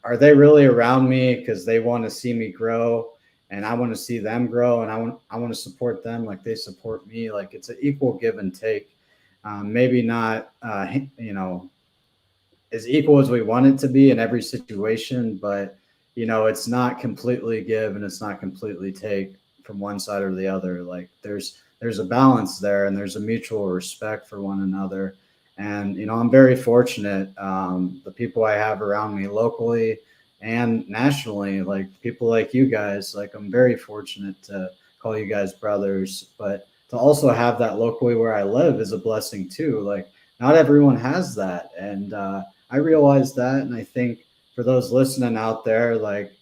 Speaker 3: are they really around me because they want to see me grow, and I want to see them grow, and I want to support them like they support me. Like it's an equal give and take. Maybe not as equal as we want it to be in every situation, but it's not completely give and it's not completely take from one side or the other. Like there's a balance there, and there's a mutual respect for one another. And I'm very fortunate, the people I have around me locally and nationally, like people like you guys. Like I'm very fortunate to call you guys brothers, but to also have that locally where I live is a blessing too. Like not everyone has that, and I realize that. And I think for those listening out there, like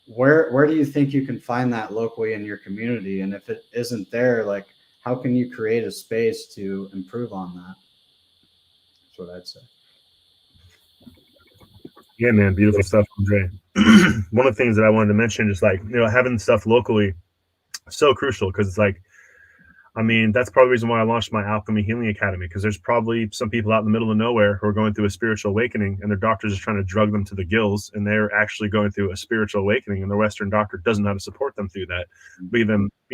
Speaker 3: where do you think you can find that locally in your community? And if it isn't there, like how can you create a space to improve on that? That's what I'd say.
Speaker 2: Yeah, man, beautiful stuff, Andre. One of the things that I wanted to mention, just like having stuff locally, so crucial, because it's like, I mean, that's probably the reason why I launched my Alchemy Healing Academy, because there's probably some people out in the middle of nowhere who are going through a spiritual awakening, and their doctors are trying to drug them to the gills, and they're actually going through a spiritual awakening, and the Western doctor doesn't know how to support them through that, be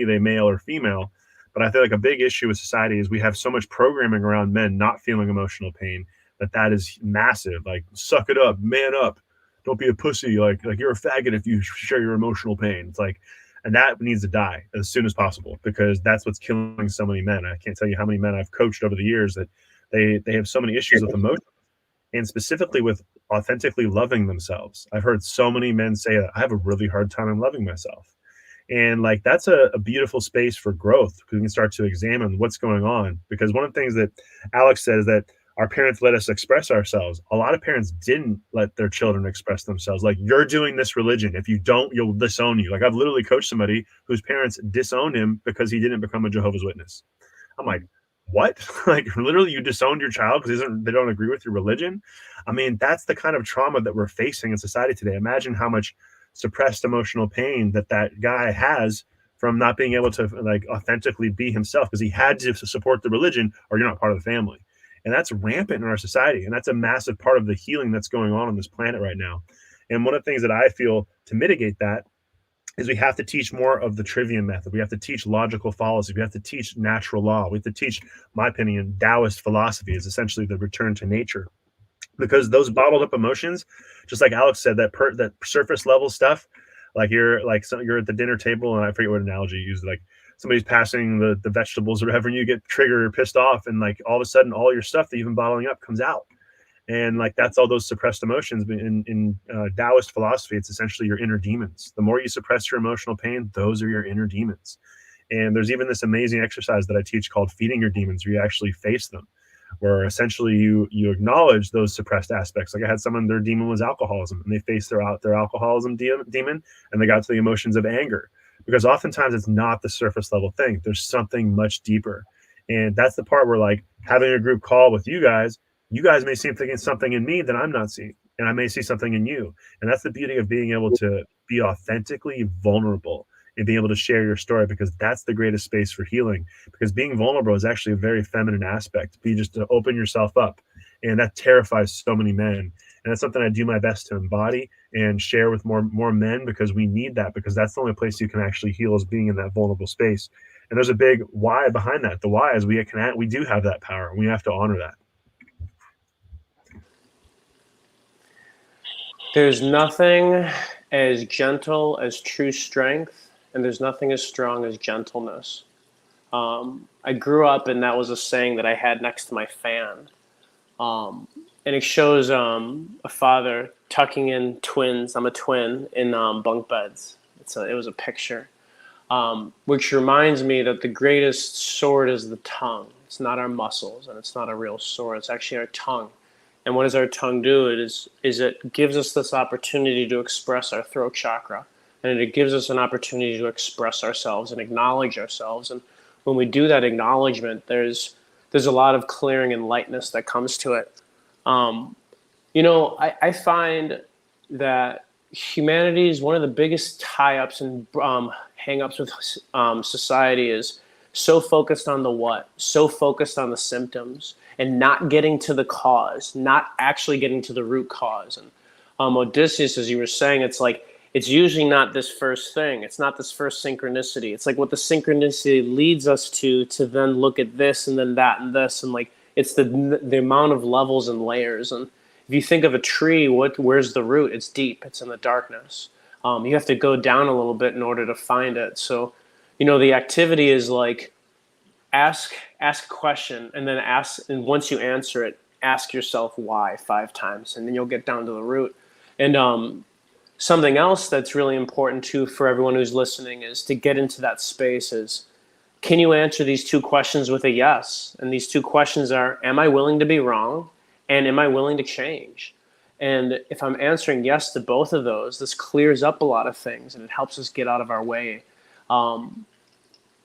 Speaker 2: they male or female. But I feel like a big issue with society is we have so much programming around men not feeling emotional pain, that is massive. Like, suck it up, man up, don't be a pussy. Like you're a faggot if you share your emotional pain. It's like, and that needs to die as soon as possible, because that's what's killing so many men. I can't tell you how many men I've coached over the years that they have so many issues with emotion, and specifically with authentically loving themselves. I've heard so many men say that I have a really hard time in loving myself. And like, that's a beautiful space for growth, because we can start to examine what's going on. Because one of the things that Alex says, that our parents let us express ourselves. A lot of parents didn't let their children express themselves. Like, you're doing this religion. If you don't, you'll disown you. Like, I've literally coached somebody whose parents disowned him because he didn't become a Jehovah's Witness. I'm like, what? Like, literally, you disowned your child because they don't agree with your religion? I mean, that's the kind of trauma that we're facing in society today. Imagine how much suppressed emotional pain that guy has from not being able to like authentically be himself, because he had to support the religion, or you're not part of the family. And that's rampant in our society. And that's a massive part of the healing that's going on this planet right now. And one of the things that I feel to mitigate that is we have to teach more of the Trivium method. We have to teach logical fallacy. We have to teach natural law. We have to teach, my opinion, Taoist philosophy is essentially the return to nature. Because those bottled up emotions, just like Alex said, that surface level stuff, like you're at the dinner table, and I forget what analogy you used, like somebody's passing the vegetables or whatever, and you get triggered or pissed off, and like all of a sudden all your stuff that you've been bottling up comes out. And like, that's all those suppressed emotions. In Taoist philosophy, it's essentially your inner demons. The more you suppress your emotional pain, those are your inner demons. And there's even this amazing exercise that I teach called feeding your demons, where you actually face them, where essentially you acknowledge those suppressed aspects. Like, I had someone, their demon was alcoholism, and they faced their alcoholism demon, and they got to the emotions of anger, because oftentimes it's not the surface level thing. There's something much deeper. And that's the part where, like, having a group call with you guys you guys may see something in me that I'm not seeing, and I may see something in you. And that's the beauty of being able to be authentically vulnerable and being able to share your story, because that's the greatest space for healing. Because being vulnerable is actually a very feminine aspect. Be just to open yourself up, and that terrifies so many men. And that's something I do my best to embody and share with more men, because we need that, because that's the only place you can actually heal, is being in that vulnerable space. And there's a big why behind that. The why is we do have that power, and we have to honor that.
Speaker 4: There's nothing as gentle as true strength, and there's nothing as strong as gentleness. I grew up, and that was a saying that I had next to my fan. And it shows a father tucking in twins. I'm a twin in bunk beds. It was a picture, which reminds me that the greatest sword is the tongue. It's not our muscles, and it's not a real sword. It's actually our tongue. And what does our tongue do? It gives us this opportunity to express our throat chakra, and it gives us an opportunity to express ourselves and acknowledge ourselves. And when we do that acknowledgement, there's a lot of clearing and lightness that comes to it. I find that humanity is one of the biggest tie-ups and hang-ups with society is so focused on the what, so focused on the symptoms, and not getting to the cause, not actually getting to the root cause. And Odysseus, as you were saying, it's like, it's usually not this first thing. It's not this first synchronicity. It's like what the synchronicity leads us to then look at this and then that and this. And like, it's the amount of levels and layers. And if you think of a tree, where's the root? It's deep. It's in the darkness. You have to go down a little bit in order to find it. So, the activity is like, ask a question, and then and once you answer it, ask yourself why 5 times, and then you'll get down to the root. And something else that's really important too for everyone who's listening is to get into that space is, can you answer these 2 questions with a yes? And these 2 questions are, am I willing to be wrong? And am I willing to change? And if I'm answering yes to both of those, this clears up a lot of things, and it helps us get out of our way.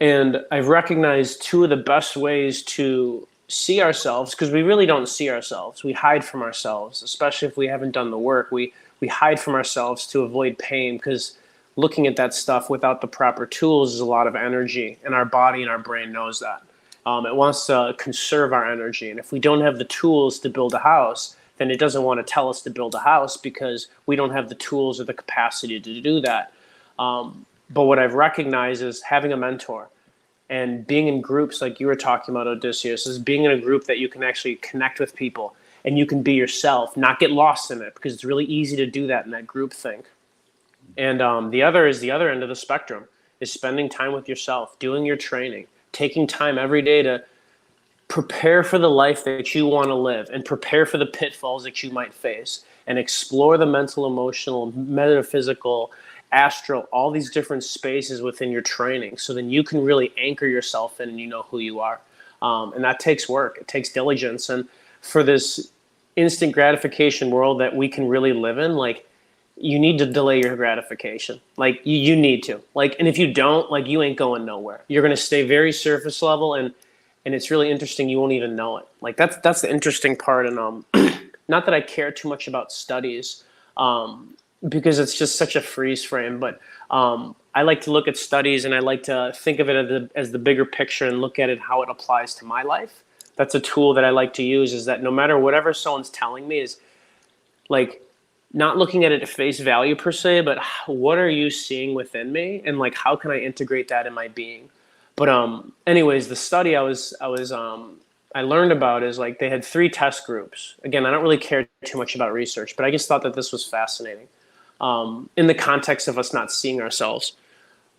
Speaker 4: And I've recognized 2 of the best ways to see ourselves, because we really don't see ourselves. We hide from ourselves, especially if we haven't done the work. We hide from ourselves to avoid pain, because looking at that stuff without the proper tools is a lot of energy, and our body and our brain knows that. It wants to conserve our energy. And if we don't have the tools to build a house, then it doesn't want to tell us to build a house, because we don't have the tools or the capacity to do that. But what I've recognized is having a mentor and being in groups like you were talking about, Odysseus, is being in a group that you can actually connect with people and you can be yourself, not get lost in it, because it's really easy to do that in that group think. And the other end of the spectrum is spending time with yourself, doing your training, taking time every day to prepare for the life that you want to live and prepare for the pitfalls that you might face, and explore the mental, emotional, metaphysical, astral, all these different spaces within your training, so then you can really anchor yourself in and you know who you are. And that takes work. It takes diligence. And for this instant gratification world that we can really live in, like, you need to delay your gratification. Like, you need to. Like, and if you don't, like, you ain't going nowhere. You're going to stay very surface level, and it's really interesting. You won't even know it. Like, that's the interesting part. And not that I care too much about studies, because it's just such a freeze frame. But I like to look at studies, and I like to think of it as the bigger picture and look at it how it applies to my life. That's a tool that I like to use, is that no matter whatever someone's telling me, is like not looking at it at face value per se, but what are you seeing within me, and like how can I integrate that in my being. But anyways, the study I learned about is like they had 3 test groups. Again, I don't really care too much about research, but I just thought that this was fascinating in the context of us not seeing ourselves.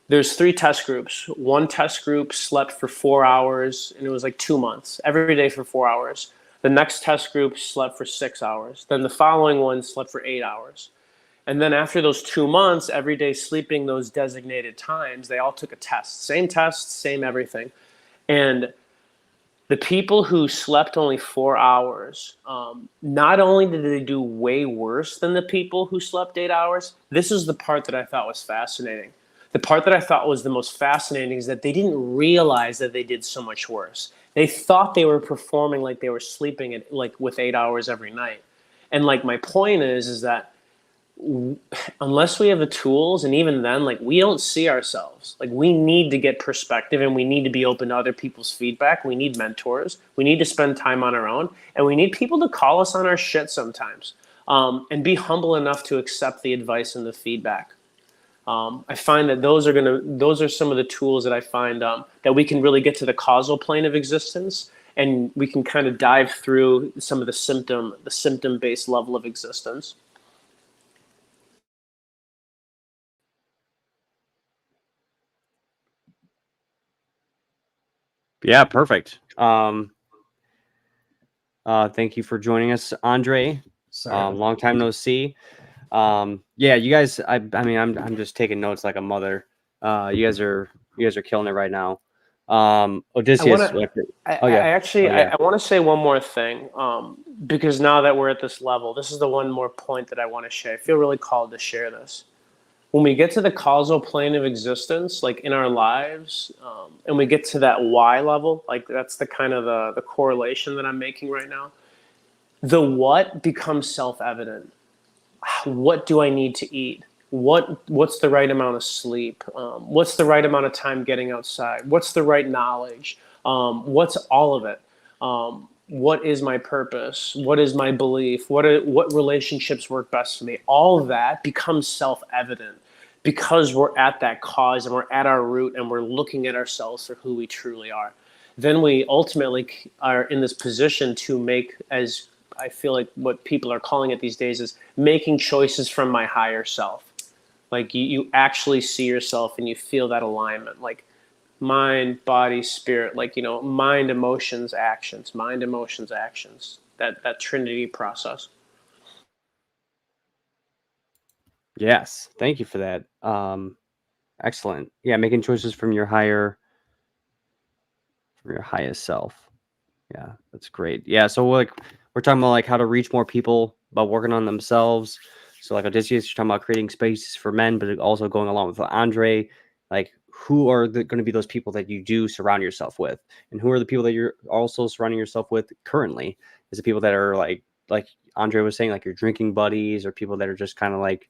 Speaker 4: There's 3 test groups. One test group slept for 4 hours, and it was like 2 months, every day for 4 hours. The next test group slept for 6 hours. Then the following one slept for 8 hours. And then after those 2 months, every day sleeping those designated times, they all took a test. Same test, same everything. And the people who slept only 4 hours, not only did they do way worse than the people who slept 8 hours, this is the part that I thought was fascinating. The part that I thought was the most fascinating is that they didn't realize that they did so much worse. They thought they were performing like they were sleeping at like with 8 hours every night. And like my point is that unless we have the tools, and even then, like we don't see ourselves. Like we need to get perspective, and we need to be open to other people's feedback. We need mentors. We need to spend time on our own, and we need people to call us on our shit sometimes, and be humble enough to accept the advice and the feedback. I find that those are some of the tools that I find that we can really get to the causal plane of existence, and we can kind of dive through some of the symptom based level of existence.
Speaker 1: Yeah, perfect. Thank you for joining us, Andre.
Speaker 3: Sorry.
Speaker 1: Long time no see. Yeah, you guys. I mean, I'm just taking notes like a mother. You guys are killing it right now. Odysseus.
Speaker 4: I want to say one more thing, because now that we're at this level, this is the one more point that I want to share. I feel really called to share this. When we get to the causal plane of existence, like in our lives, and we get to that why level, like that's the kind of the correlation that I'm making right now. The what becomes self-evident. What do I need to eat? What's the right amount of sleep? What's the right amount of time getting outside? What's the right knowledge? What's all of it? What is my purpose? What is my belief? What relationships work best for me? All of that becomes self-evident because we're at that cause and we're at our root and we're looking at ourselves for who we truly are. Then we ultimately are in this position to make, as I feel like what people are calling it these days, is making choices from my higher self. Like you actually see yourself and you feel that alignment, like mind, body, spirit, like, mind, emotions, actions, that Trinity process.
Speaker 1: Yes, thank you for that. Excellent. Yeah, making choices from your highest self. Yeah, that's great. Yeah, so like we're talking about like how to reach more people, about working on themselves. So like Odysseus, you're talking about creating spaces for men, but also going along with Andre, like who are going to be those people that you do surround yourself with, and who are the people that you're also surrounding yourself with currently? Is it people that are like Andre was saying, like your drinking buddies, or people that are just kind of like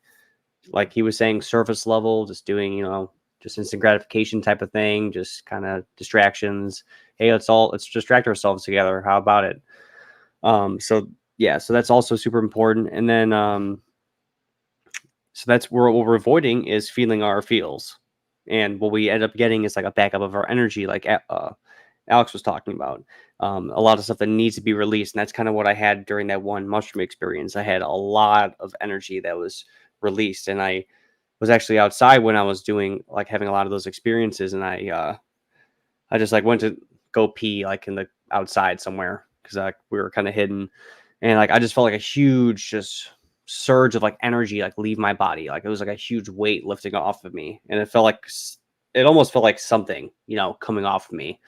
Speaker 1: he was saying, surface level, just doing, just instant gratification type of thing, just kind of distractions. Hey, let's distract ourselves together. How about it? So yeah, so that's also super important. And then, so that's where what we're avoiding is feeling our feels. And what we end up getting is like a backup of our energy, like Alex was talking about. A lot of stuff that needs to be released. And that's kind of what I had during that one mushroom experience. I had a lot of energy that was released, and I was actually outside when I was doing like having a lot of those experiences, and I just like went to go pee like in the outside somewhere because we were kind of hidden, and like I just felt like a huge just surge of like energy like leave my body, like it was like a huge weight lifting off of me, and it almost felt like something coming off of me.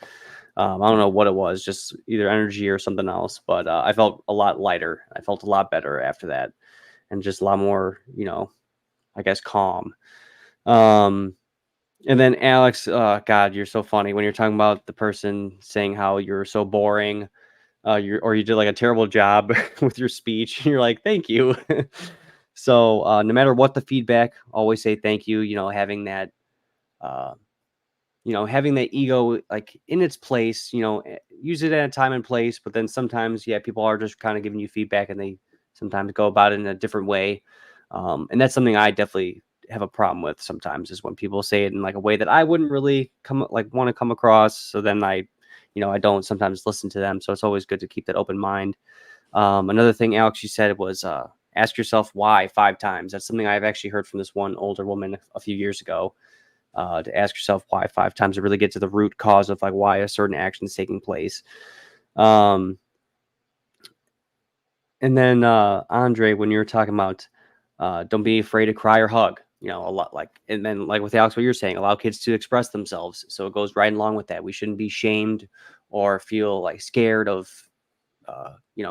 Speaker 1: I don't know what it was, just either energy or something else, but I felt a lot lighter. I felt a lot better after that, and just a lot more, I guess, calm. And then Alex, God, you're so funny when you're talking about the person saying how you're so boring, you did like a terrible job with your speech. You're like, thank you. So no matter what the feedback, always say thank you. Uh, having that ego like in its place. Use it at a time and place. But then sometimes, yeah, people are just kind of giving you feedback, and they sometimes go about it in a different way. And that's something I definitely have a problem with sometimes, is when people say it in like a way that I wouldn't really want to come across. So then I don't sometimes listen to them. So it's always good to keep that open mind. Another thing, Alex, you said was ask yourself why 5 times. That's something I've actually heard from this one older woman a few years ago. To ask yourself why 5 times to really get to the root cause of like why a certain action is taking place. And then Andre, when you're talking about don't be afraid to cry or hug, a lot, like, and then like with Alex, what you're saying, allow kids to express themselves. So it goes right along with that. We shouldn't be shamed or feel like scared of,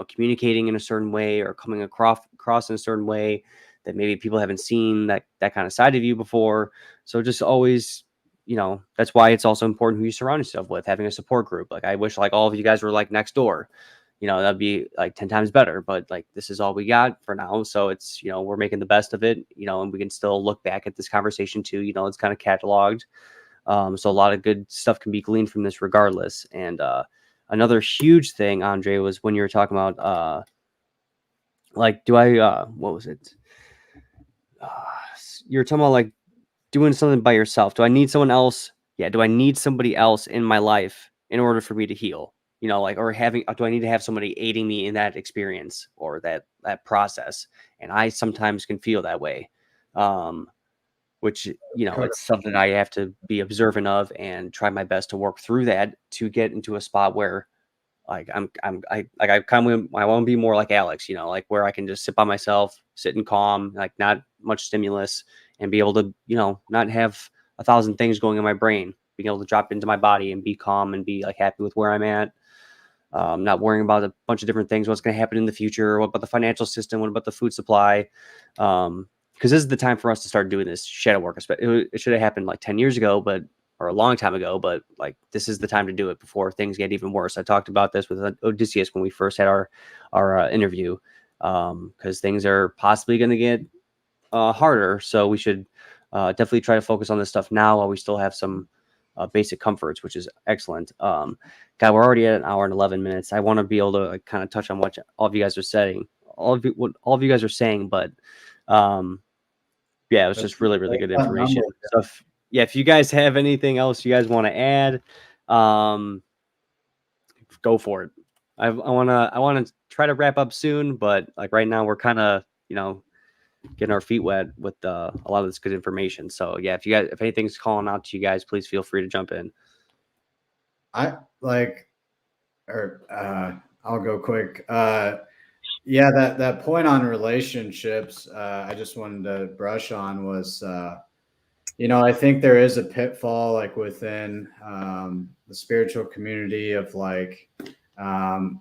Speaker 1: communicating in a certain way or coming across in a certain way that maybe people haven't seen that kind of side of you before. So just always that's why it's also important who you surround yourself with, having a support group. Like, I wish like all of you guys were like next door, that'd be like 10 times better, but like, this is all we got for now. So it's, we're making the best of it, and we can still look back at this conversation too, it's kind of cataloged. So a lot of good stuff can be gleaned from this regardless. And, another huge thing, Andre, was when you were talking about, like, what was it? You're talking about like doing something by yourself. Do I need someone else? Yeah. Do I need somebody else in my life in order for me to heal? Like, or do I need to have somebody aiding me in that experience or that process? And I sometimes can feel that way. Which, it's something I have to be observant of and try my best to work through that to get into a spot where like I want to be more like Alex, like where I can just sit by myself, sit in calm, like not much stimulus, and be able to, not have 1,000 things going in my brain, being able to drop into my body and be calm and be like happy with where I'm at. Not worrying about a bunch of different things, what's going to happen in the future, what about the financial system, what about the food supply. Because this is the time for us to start doing this shadow work. It should have happened like 10 years ago, or a long time ago, but like, this is the time to do it before things get even worse. I talked about this with Odysseus when we first had our interview, because things are possibly going to get harder. So we should definitely try to focus on this stuff now while we still have some basic comforts, which is excellent. God, we're already at 1 hour and 11 minutes. I want to be able to like, kind of touch on what all of you guys are saying, what all of you guys are saying, but yeah, it was just really, really good information. So if you guys have anything else you guys want to add, go for it. I want to try to wrap up soon, but like right now we're kind of, getting our feet wet with a lot of this good information. So yeah, if anything's calling out to you guys, please feel free to jump in.
Speaker 3: I'll go quick. Yeah, that point on relationships, I just wanted to brush on was, I think there is a pitfall like within the spiritual community of like, I'm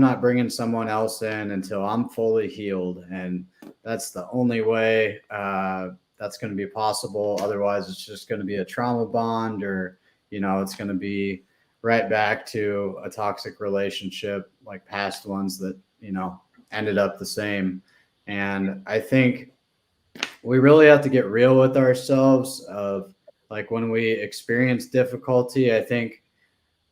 Speaker 3: not bringing someone else in until I'm fully healed, and that's the only way that's going to be possible. Otherwise, it's just going to be a trauma bond, or it's going to be right back to a toxic relationship like past ones that ended up the same. And I think we really have to get real with ourselves of like when we experience difficulty. I think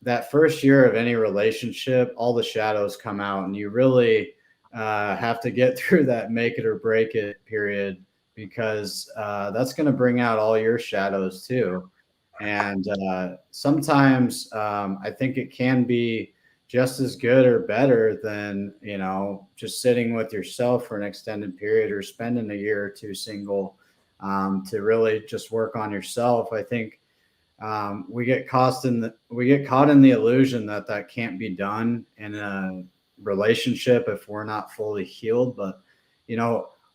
Speaker 3: that first year of any relationship, all the shadows come out, and you really have to get through that make it or break it period, because that's going to bring out all your shadows too. And sometimes I think it can be just as good or better than, just sitting with yourself for an extended period or spending a year or two single to really just work on yourself. I think we get caught in the illusion that can't be done in a relationship if we're not fully healed. But,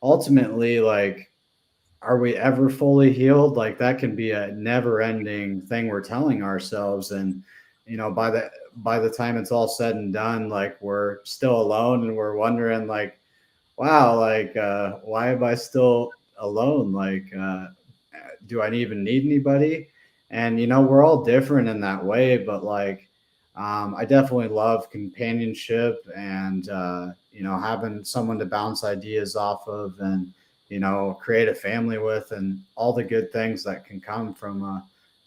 Speaker 3: ultimately, like, are we ever fully healed? Like, that can be a never ending thing we're telling ourselves. And, by the time it's all said and done, like, we're still alone and we're wondering like, wow, like, why am I still alone? Like, do I even need anybody? And, we're all different in that way, but like, I definitely love companionship and, having someone to bounce ideas off of and, create a family with, and all the good things that can come from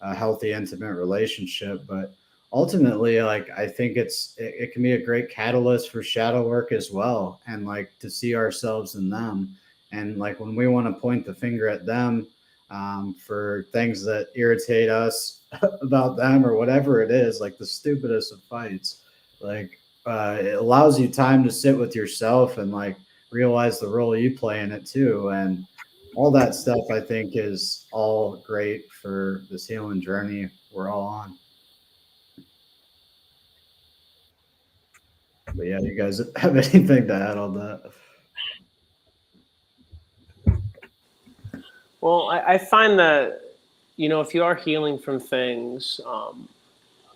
Speaker 3: a healthy, intimate relationship. But ultimately, like, I think it can be a great catalyst for shadow work as well. And like to see ourselves in them. And like when we want to point the finger at them for things that irritate us about them or whatever it is, like the stupidest of fights, like it allows you time to sit with yourself and like realize the role you play in it too. And all that stuff I think is all great for this healing journey we're all on. But yeah, you guys have anything to add on that?
Speaker 4: Well, I find that, if you are healing from things,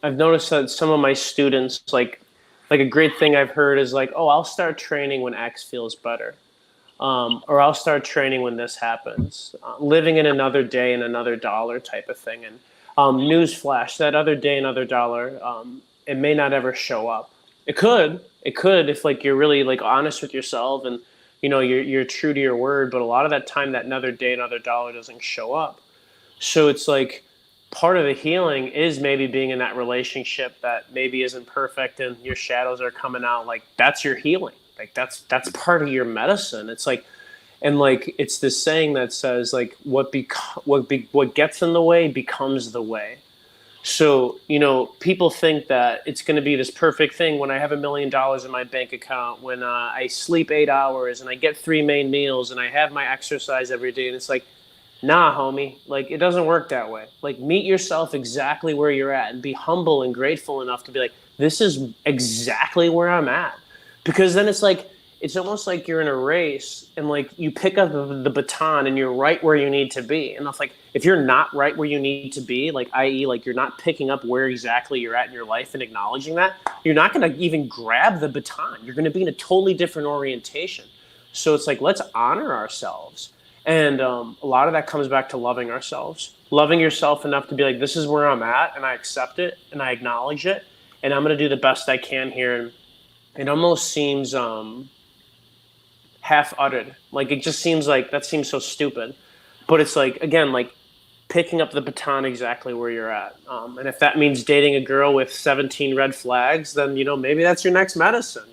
Speaker 4: I've noticed that some of my students, like a great thing I've heard is like, oh, I'll start training when X feels better. or I'll start training when this happens. Living in another day and another dollar type of thing. And newsflash, that other day, another dollar, it may not ever show up. It could if like you're really like honest with yourself and you're true to your word. But a lot of that time, that another day, another dollar doesn't show up. So it's like part of the healing is maybe being in that relationship that maybe isn't perfect and your shadows are coming out. Like that's your healing. Like that's part of your medicine. It's like, and like it's this saying that says like what gets in the way becomes the way. So people think that it's going to be this perfect thing when I have $1 million in my bank account, when I sleep 8 hours and I get 3 main meals and I have my exercise every day. And it's like, nah, homie, like it doesn't work that way. Like meet yourself exactly where you're at and be humble and grateful enough to be like, this is exactly where I'm at. Because then it's like, it's almost like you're in a race and like you pick up the baton and you're right where you need to be. And it's like, if you're not right where you need to be, like, i.e. like you're not picking up where exactly you're at in your life and acknowledging that, you're not going to even grab the baton. You're going to be in a totally different orientation. So it's like, let's honor ourselves. And a lot of that comes back to loving ourselves, loving yourself enough to be like, this is where I'm at and I accept it and I acknowledge it. And I'm going to do the best I can here. And it almost seems half-uttered. Like it just seems like that seems so stupid. But it's like, again, like picking up the baton exactly where you're at. And if that means dating a girl with 17 red flags, then, maybe that's your next medicine,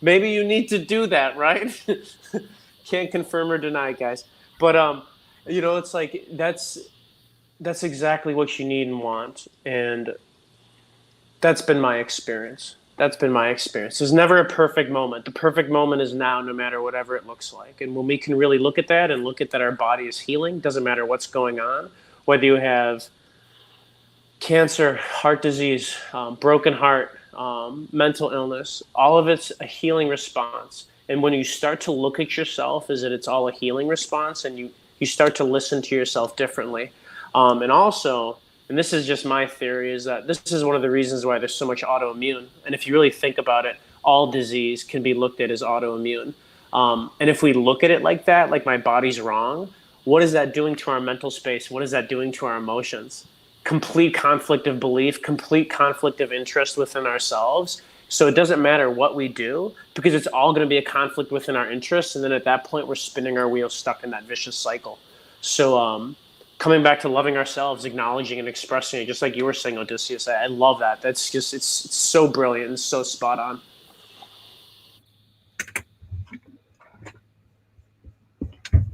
Speaker 4: Maybe you need to do that, right? Can't confirm or deny, guys. But, it's like that's exactly what you need and want. And that's been my experience. There's never a perfect moment. The perfect moment is now, no matter whatever it looks like. And when we can really look at that and look at that our body is healing, doesn't matter what's going on, whether you have cancer, heart disease, broken heart, mental illness, all of it's a healing response. And when you start to look at yourself as that it's all a healing response and you start to listen to yourself differently. And also, and this is just my theory, is that this is one of the reasons why there's so much autoimmune. And if you really think about it, all disease can be looked at as autoimmune. And if we look at it like that, like my body's wrong, what is that doing to our mental space? What is that doing to our emotions? Complete conflict of belief, complete conflict of interest within ourselves. So it doesn't matter what we do because it's all going to be a conflict within our interests. And then at that point, we're spinning our wheels stuck in that vicious cycle. So, coming back to loving ourselves, acknowledging and expressing it, just like you were saying, Odysseus. I love that. That's just, it's so brilliant and so spot on.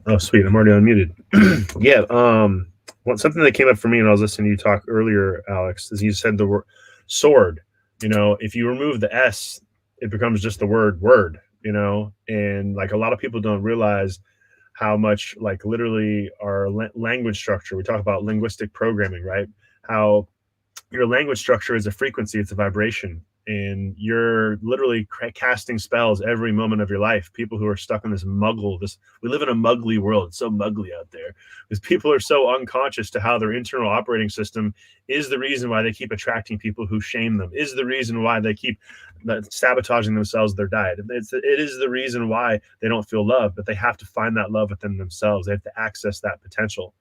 Speaker 2: Oh, sweet. I'm already unmuted. Yeah. Something that came up for me when I was listening to you talk earlier, Alex, is you said the word sword. If you remove the S, it becomes just the word, and like a lot of people don't realize how much like literally our language structure, we talk about linguistic programming, right? How your language structure is a frequency, it's a vibration, and you're literally casting spells every moment of your life. People who are stuck in we live in a muggly world. It's so muggly out there because people are so unconscious to how their internal operating system is the reason why they keep attracting people who shame them, is the reason why they keep sabotaging themselves, their diet. It is the reason why they don't feel love, but they have to find that love within themselves. They have to access that potential.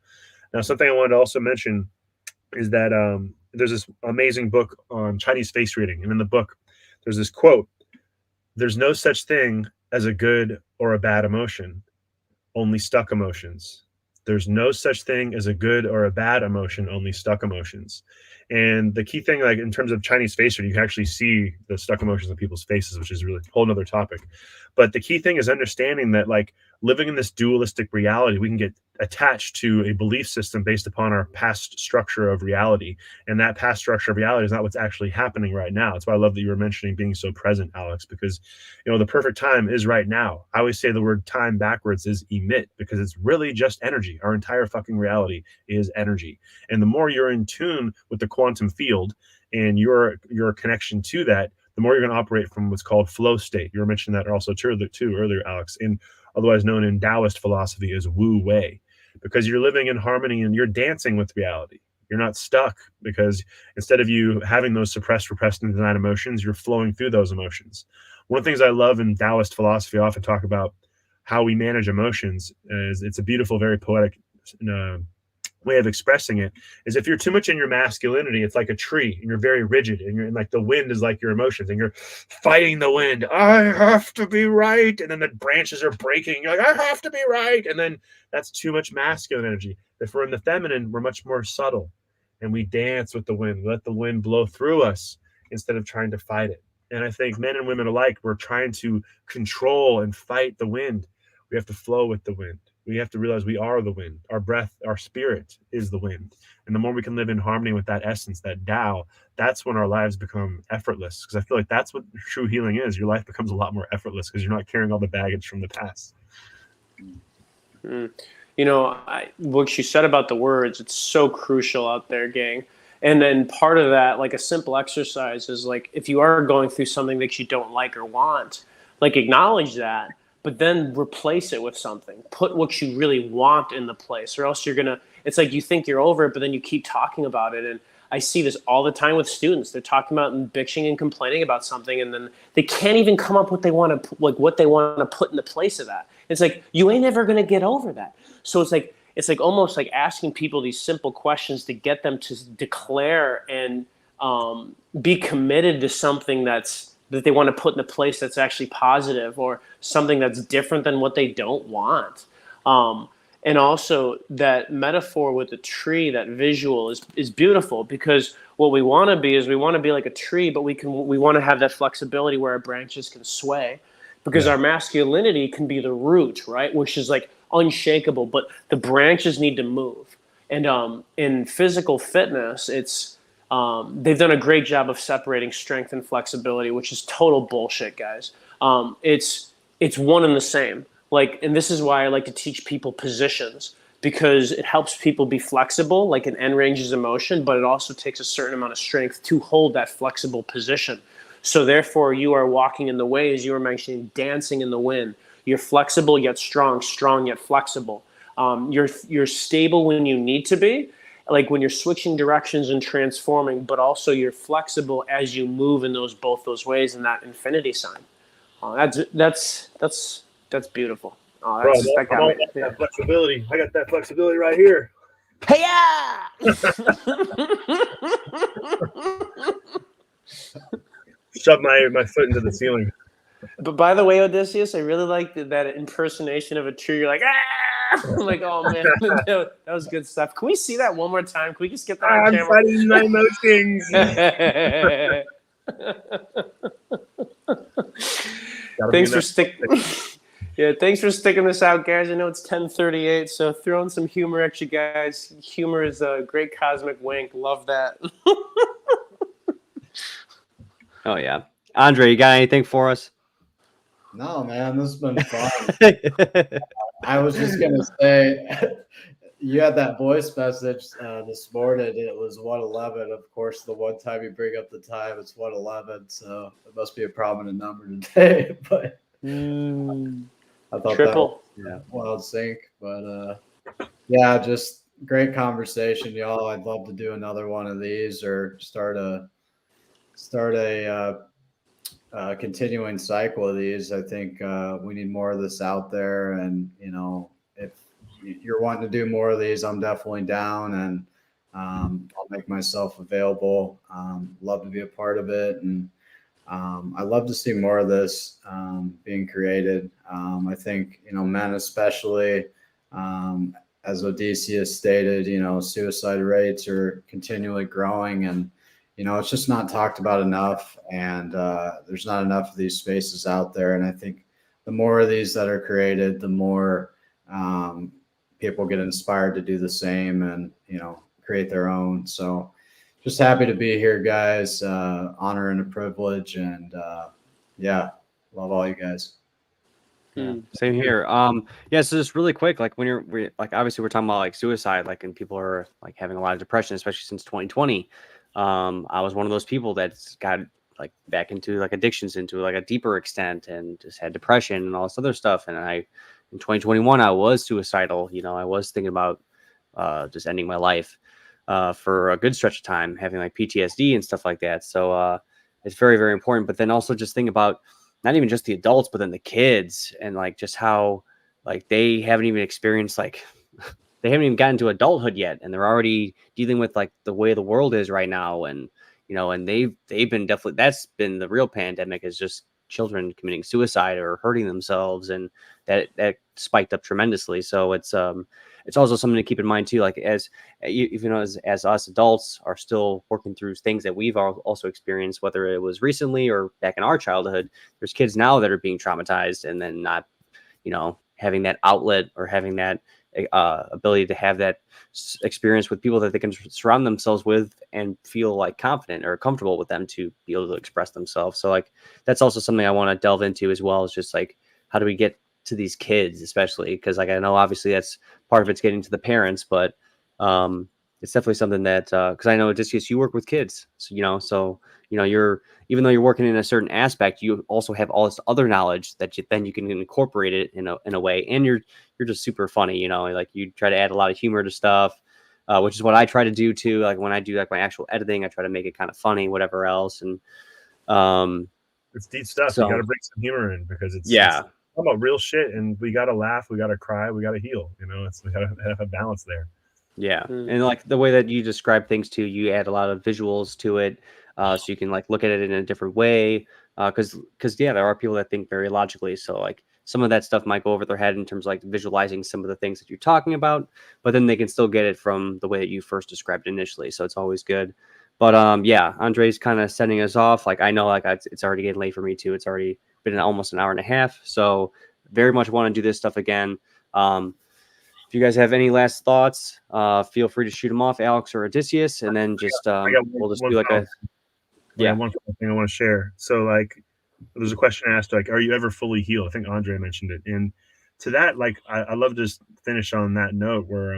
Speaker 2: Now, something I wanted to also mention is that there's this amazing book on Chinese face reading. And in the book, there's this quote: "There's no such thing as a good or a bad emotion, only stuck emotions. There's no such thing as a good or a bad emotion, only stuck emotions." And the key thing, like in terms of Chinese face reading, you can actually see the stuck emotions on people's faces, which is really a whole nother topic. But the key thing is understanding that like living in this dualistic reality, we can get attached to a belief system based upon our past structure of reality. And that past structure of reality is not what's actually happening right now. That's why I love that you were mentioning being so present, Alex, because the perfect time is right now. I always say the word time backwards is emit, because it's really just energy. Our entire fucking reality is energy. And the more you're in tune with the quantum field and your connection to that, the more you're going to operate from what's called flow state. You were mentioning that also too earlier, Alex, otherwise known in Taoist philosophy as Wu Wei, because you're living in harmony and you're dancing with reality. You're not stuck, because instead of you having those suppressed, repressed, and denied emotions, you're flowing through those emotions. One of the things I love in Taoist philosophy, I often talk about how we manage emotions is, it's a beautiful, very poetic way of expressing it, is if you're too much in your masculinity, it's like a tree and you're very rigid, and you're in, like, the wind is like your emotions and you're fighting the wind. I have to be right. And then the branches are breaking. You're like, I have to be right. And then that's too much masculine energy. If we're in the feminine, we're much more subtle and we dance with the wind, let the wind blow through us instead of trying to fight it. And I think men and women alike, we're trying to control and fight the wind. We have to flow with the wind. We have to realize we are the wind. Our breath, our spirit is the wind. And the more we can live in harmony with that essence, that Tao, that's when our lives become effortless. Because I feel like that's what true healing is. Your life becomes a lot more effortless because you're not carrying all the baggage from the past.
Speaker 4: You know, what you said about the words, it's so crucial out there, gang. And then part of that, like a simple exercise is like, if you are going through something that you don't like or want, like acknowledge that, but then replace it with something. Put what you really want in the place, or else you're going to, it's like you think you're over it, but then you keep talking about it. And I see this all the time with students. They're talking about and bitching and complaining about something, and then they can't even come up with what they want to put in the place of that. It's like, you ain't ever going to get over that. So it's like almost like asking people these simple questions to get them to declare and be committed to something that they want to put in a place that's actually positive, or something that's different than what they don't want. And also that metaphor with the tree, that visual is beautiful, because what we want to be is we want to be like a tree, but we want to have that flexibility where our branches can sway, because our masculinity can be the root, right? Which is like unshakable, but the branches need to move. And in physical fitness, it's they've done a great job of separating strength and flexibility, which is total bullshit, guys. It's one and the same. Like, and this is why I like to teach people positions, because it helps people be flexible, like in end ranges of motion, but it also takes a certain amount of strength to hold that flexible position. So therefore, you are walking in the way, as you were mentioning, dancing in the wind. You're flexible yet strong, strong yet flexible. You're stable when you need to be, like when you're switching directions and transforming, but also you're flexible as you move in both those ways in that infinity sign. That's beautiful.
Speaker 2: Bro,
Speaker 4: That got me.
Speaker 2: That flexibility. I got that flexibility right here.
Speaker 4: Hey, yeah!
Speaker 2: Shove my foot into the ceiling.
Speaker 4: But by the way, Odysseus, I really like that impersonation of a tree. You're like, ah! I'm like, oh man, that was good stuff. Can we see that one more time? Can we just get that on camera?
Speaker 2: I'm fighting my emotions.
Speaker 4: Thanks for sticking. Yeah, thanks for sticking this out, guys. I know it's 10:38, so throw in some humor at you guys. Humor is a great cosmic wink. Love that.
Speaker 1: Oh yeah, Andre, you got anything for us?
Speaker 3: No, man, this has been fun. I was just gonna say, you had that voice message this morning. It was 1:11. Of course, the one time you bring up the time, it's 1:11. So it must be a prominent number today. But I thought
Speaker 4: triple.
Speaker 3: That was wild sync. But yeah, just great conversation, y'all. I'd love to do another one of these, or start a continuing cycle of these. I think we need more of this out there, and if you're wanting to do more of these, I'm definitely down, and I'll make myself available. Love to be a part of it, and I love to see more of this being created. I think men especially, as Odysseus stated, suicide rates are continually growing, and it's just not talked about enough, and there's not enough of these spaces out there. And I think the more of these that are created, the more people get inspired to do the same and, create their own. So just happy to be here, guys. Honor and a privilege. And yeah, love all you guys.
Speaker 1: Yeah, same here. Yeah, so just really quick, like we're like, obviously we're talking about like suicide, like, and people are like having a lot of depression, especially since 2020. I was one of those people that's got like back into like addictions into like a deeper extent, and just had depression and all this other stuff. And in 2021, I was suicidal. I was thinking about just ending my life for a good stretch of time, having like PTSD and stuff like that. So it's very, very important. But then also just think about not even just the adults, but then the kids, and like just how like they haven't even experienced like they haven't even gotten to adulthood yet, and they're already dealing with like the way the world is right now. And and they've been definitely, that's been the real pandemic, is just children committing suicide or hurting themselves, and that spiked up tremendously. So it's also something to keep in mind too, like as even as us adults are still working through things that we've also experienced, whether it was recently or back in our childhood. There's kids now that are being traumatized and then not having that outlet or having that ability to have that experience with people that they can surround themselves with and feel like confident or comfortable with them to be able to express themselves. So like that's also something I want to delve into as well, is just like, how do we get to these kids, especially because like I know obviously that's part of it's getting to the parents, but it's definitely something that because I know Odysseus, you work with kids, so you're, even though you're working in a certain aspect, you also have all this other knowledge that you can incorporate it in a way. And you're just super funny, like you try to add a lot of humor to stuff, which is what I try to do too. Like when I do like my actual editing, I try to make it kind of funny, whatever else. And
Speaker 2: it's deep stuff.
Speaker 1: So,
Speaker 2: you got to bring some humor in because it's about real shit, and we got to laugh, we got to cry, we got to heal. We got to have a balance there.
Speaker 1: Yeah. And like the way that you describe things too, you add a lot of visuals to it. So you can like look at it in a different way. Because there are people that think very logically. So like some of that stuff might go over their head in terms of like visualizing some of the things that you're talking about, but then they can still get it from the way that you first described initially. So it's always good. But Andre's kind of sending us off. Like I know like it's already getting late for me too. It's already been almost an hour and a half. So very much want to do this stuff again. If you guys have any last thoughts, feel free to shoot them off, Alex or Odysseus, and then just we'll just do like
Speaker 2: one thing I want to share. So like there's a question asked, like, are you ever fully healed? I think Andre mentioned it. And to that, like I love to just finish on that note where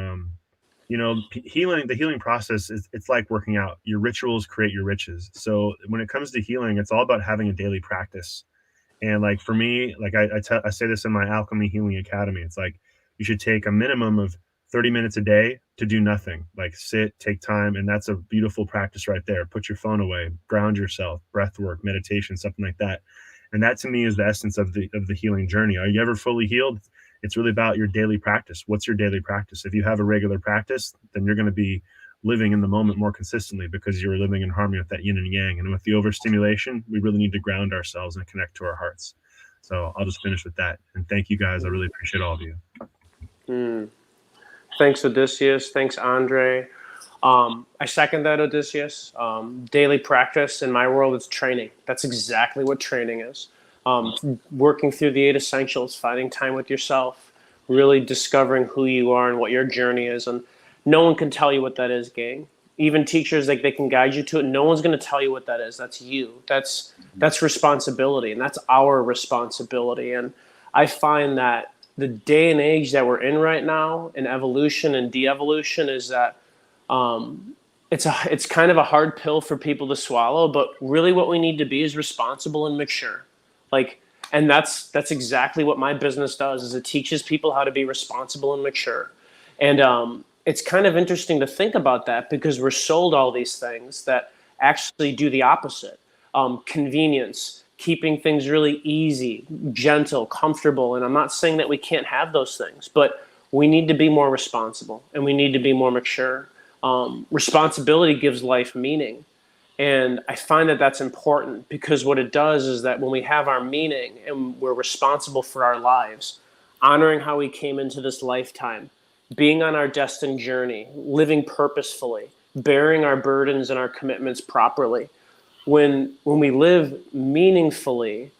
Speaker 2: the healing process it's like working out. Your rituals create your riches. So when it comes to healing, it's all about having a daily practice. And like for me, like I say this in my Alchemy Healing Academy, it's like you should take a minimum of 30 minutes a day to do nothing, like sit, take time. And that's a beautiful practice right there. Put your phone away, ground yourself, breath work, meditation, something like that. And that to me is the essence of the healing journey. Are you ever fully healed? It's really about your daily practice. What's your daily practice? If you have a regular practice, then you're going to be living in the moment more consistently because you're living in harmony with that yin and yang. And with the overstimulation, we really need to ground ourselves and connect to our hearts. So I'll just finish with that. And thank you guys. I really appreciate all of you.
Speaker 4: Thanks, Odysseus. Thanks, Andre. I second that, Odysseus. Daily practice in my world is training. That's exactly what training is. Working through the 8 essentials, finding time with yourself, really discovering who you are and what your journey is. And no one can tell you what that is, gang. Even teachers, like they can guide you to it. No one's going to tell you what that is. That's you. That's responsibility, and that's our responsibility. And I find that the day and age that we're in right now in evolution and de-evolution is that it's kind of a hard pill for people to swallow, but really what we need to be is responsible and mature. And that's exactly what my business does, is it teaches people how to be responsible and mature. And it's kind of interesting to think about that because we're sold all these things that actually do the opposite. Convenience, keeping things really easy, gentle, comfortable. And I'm not saying that we can't have those things, but we need to be more responsible and we need to be more mature. Responsibility gives life meaning. And I find that that's important because what it does is that when we have our meaning and we're responsible for our lives, honoring how we came into this lifetime, being on our destined journey, living purposefully, bearing our burdens and our commitments properly, when we live meaningfully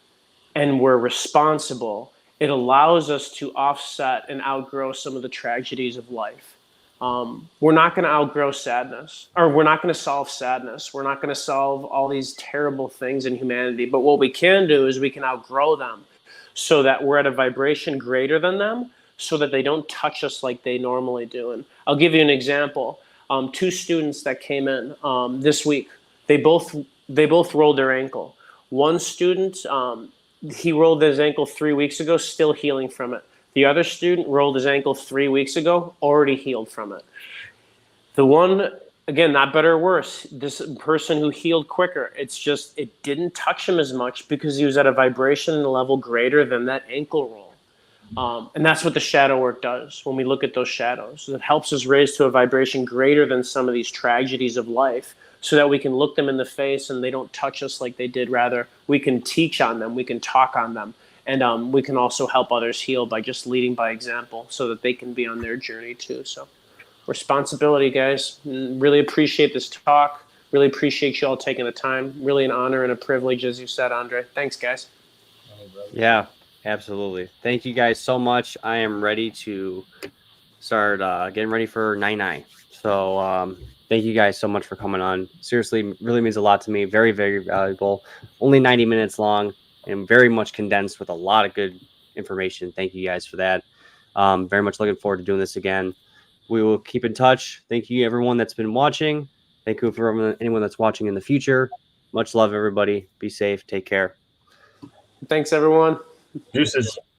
Speaker 4: and we're responsible, it allows us to offset and outgrow some of the tragedies of life. We're not going to outgrow sadness, or we're not going to solve sadness. We're not going to solve all these terrible things in humanity. But what we can do is we can outgrow them so that we're at a vibration greater than them so that they don't touch us like they normally do. And I'll give you an example. 2 students that came in this week, they both rolled their ankle. One student, he rolled his ankle 3 weeks ago, still healing from it. The other student rolled his ankle 3 weeks ago, already healed from it. The one, again, not better or worse, this person who healed quicker, it's just, it didn't touch him as much because he was at a vibration level greater than that ankle roll. And that's what the shadow work does when we look at those shadows. It helps us raise to a vibration greater than some of these tragedies of life so that we can look them in the face and they don't touch us like they did. Rather, we can teach on them, we can talk on them, and we can also help others heal by just leading by example so that they can be on their journey too. So responsibility, guys. Really appreciate this talk. Really appreciate you all taking the time. Really an honor and a privilege, as you said, Andre. Thanks, guys.
Speaker 1: Yeah, absolutely. Thank you guys so much. I am ready to start getting ready for 9/9. So thank you guys so much for coming on. Seriously, really means a lot to me. Very, very valuable. Only 90 minutes long and very much condensed with a lot of good information. Thank you guys for that. Very much looking forward to doing this again. We will keep in touch. Thank you, everyone that's been watching. Thank you for anyone that's watching in the future. Much love, everybody. Be safe. Take care.
Speaker 4: Thanks, everyone.
Speaker 2: Deuces.